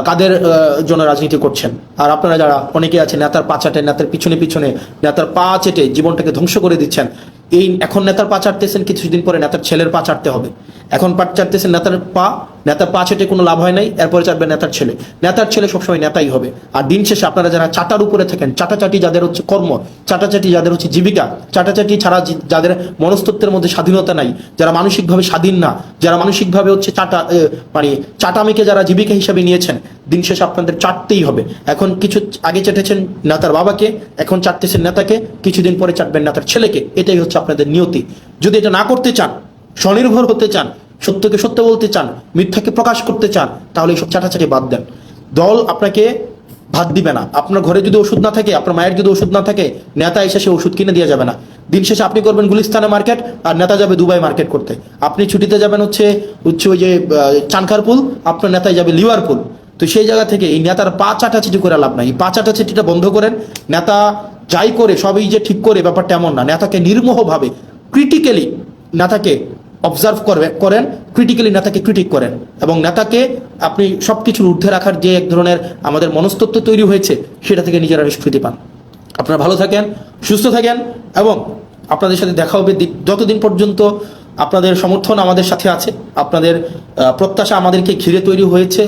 কাদের জন্য রাজনীতি করছেন। আর আপনারা যারা অনেকে আছে নেতার পা চাটে, নেতার পিছনে পিছনে নেতার পা চেটে জীবনটাকে ধ্বংস করে দিচ্ছেন। এই এখন নেতার পা চাটতেছেন, কিছুদিন পরে নেতার ছেলের পা চাটতে হবে। এখন পা চাটতেছেন নেতার পা চেটে কোনো লাভ হয় নাই, এরপরে চাটবে নেতার ছেলে। নেতার ছেলে সবসময় নেতাই হবে। আর দিন শেষে আপনারা যারা চাটার উপরে থাকেন, চাটাচাটি যাদের হচ্ছে কর্ম, চাটাচাটি যাদের হচ্ছে জীবিকা, চাটাচাটি ছাড়া যাদের মনস্তত্ত্বের মধ্যে স্বাধীনতা নাই, যারা মানসিকভাবে স্বাধীন না, যারা মানসিকভাবে হচ্ছে মানে চাটামিকে যারা জীবিকা হিসাবে নিয়েছেন, দিন শেষে আপনাদের চাটতেই হবে। এখন কিছু আগে চেটেছেন নেতার বাবাকে, এখন চাটতেছেন নেতাকে, কিছুদিন পরে চাটবেন নেতার ছেলেকে। এটাই হচ্ছে আপনাদের নিয়তি। যদি এটা না করতে চান, স্বনির্ভর হতে চান, সত্যকে সত্য বলতে চান, মিথ্যাকে প্রকাশ করতে চান, তাহলে এইসব চাটাচাটি বাদ দেন। দল আপনাকে ভাত দিবে না। আপনার ঘরে যদি ওষুধ না থাকে, আপনার মায়ের যদি ওষুধ না থাকে, নেতা এসে সে ওষুধ কিনে দিয়ে যাবে না। দিন শেষে আপনি করবেন গুলিস্তানে মার্কেট, আর নেতা যাবে দুবাই মার্কেট করতে। আপনি ছুটিতে যাবেন হচ্ছে ওই যে চানখারপুল, আপনার নেতায় যাবে লিভারপুল। তো সেই জায়গা থেকে এই নেতার পা চাটাচাটি করে লাভ নাই। এই পা চাটাচাটিটা বন্ধ করেন। নেতা যাই করে সবই যে ঠিক করে ব্যাপারটা এমন না। নেতাকে নির্মোহভাবে ক্রিটিক্যালি নেতাকে অবজার্ভ করেন, ক্রিটিক্যালি নেতাকে ক্রিটিক করেন, এবং নেতাকে আপনি সব কিছুর ঊর্ধ্বে রাখার যে এক ধরনের আমাদের মনস্তত্ত্ব তৈরি হয়েছে, সেটা থেকে নিজেরা নিষ্কৃতি পান। আপনারা ভালো থাকেন, সুস্থ থাকেন, এবং আপনাদের সাথে দেখা হবে যতদিন পর্যন্ত আপনাদের সমর্থন আমাদের সাথে আছে, আপনাদের প্রত্যাশা আমাদেরকে ঘিরে তৈরি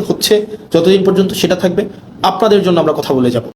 হচ্ছে, যতদিন পর্যন্ত সেটা থাকবে, আপনাদের জন্য আমরা কথা বলে যাব।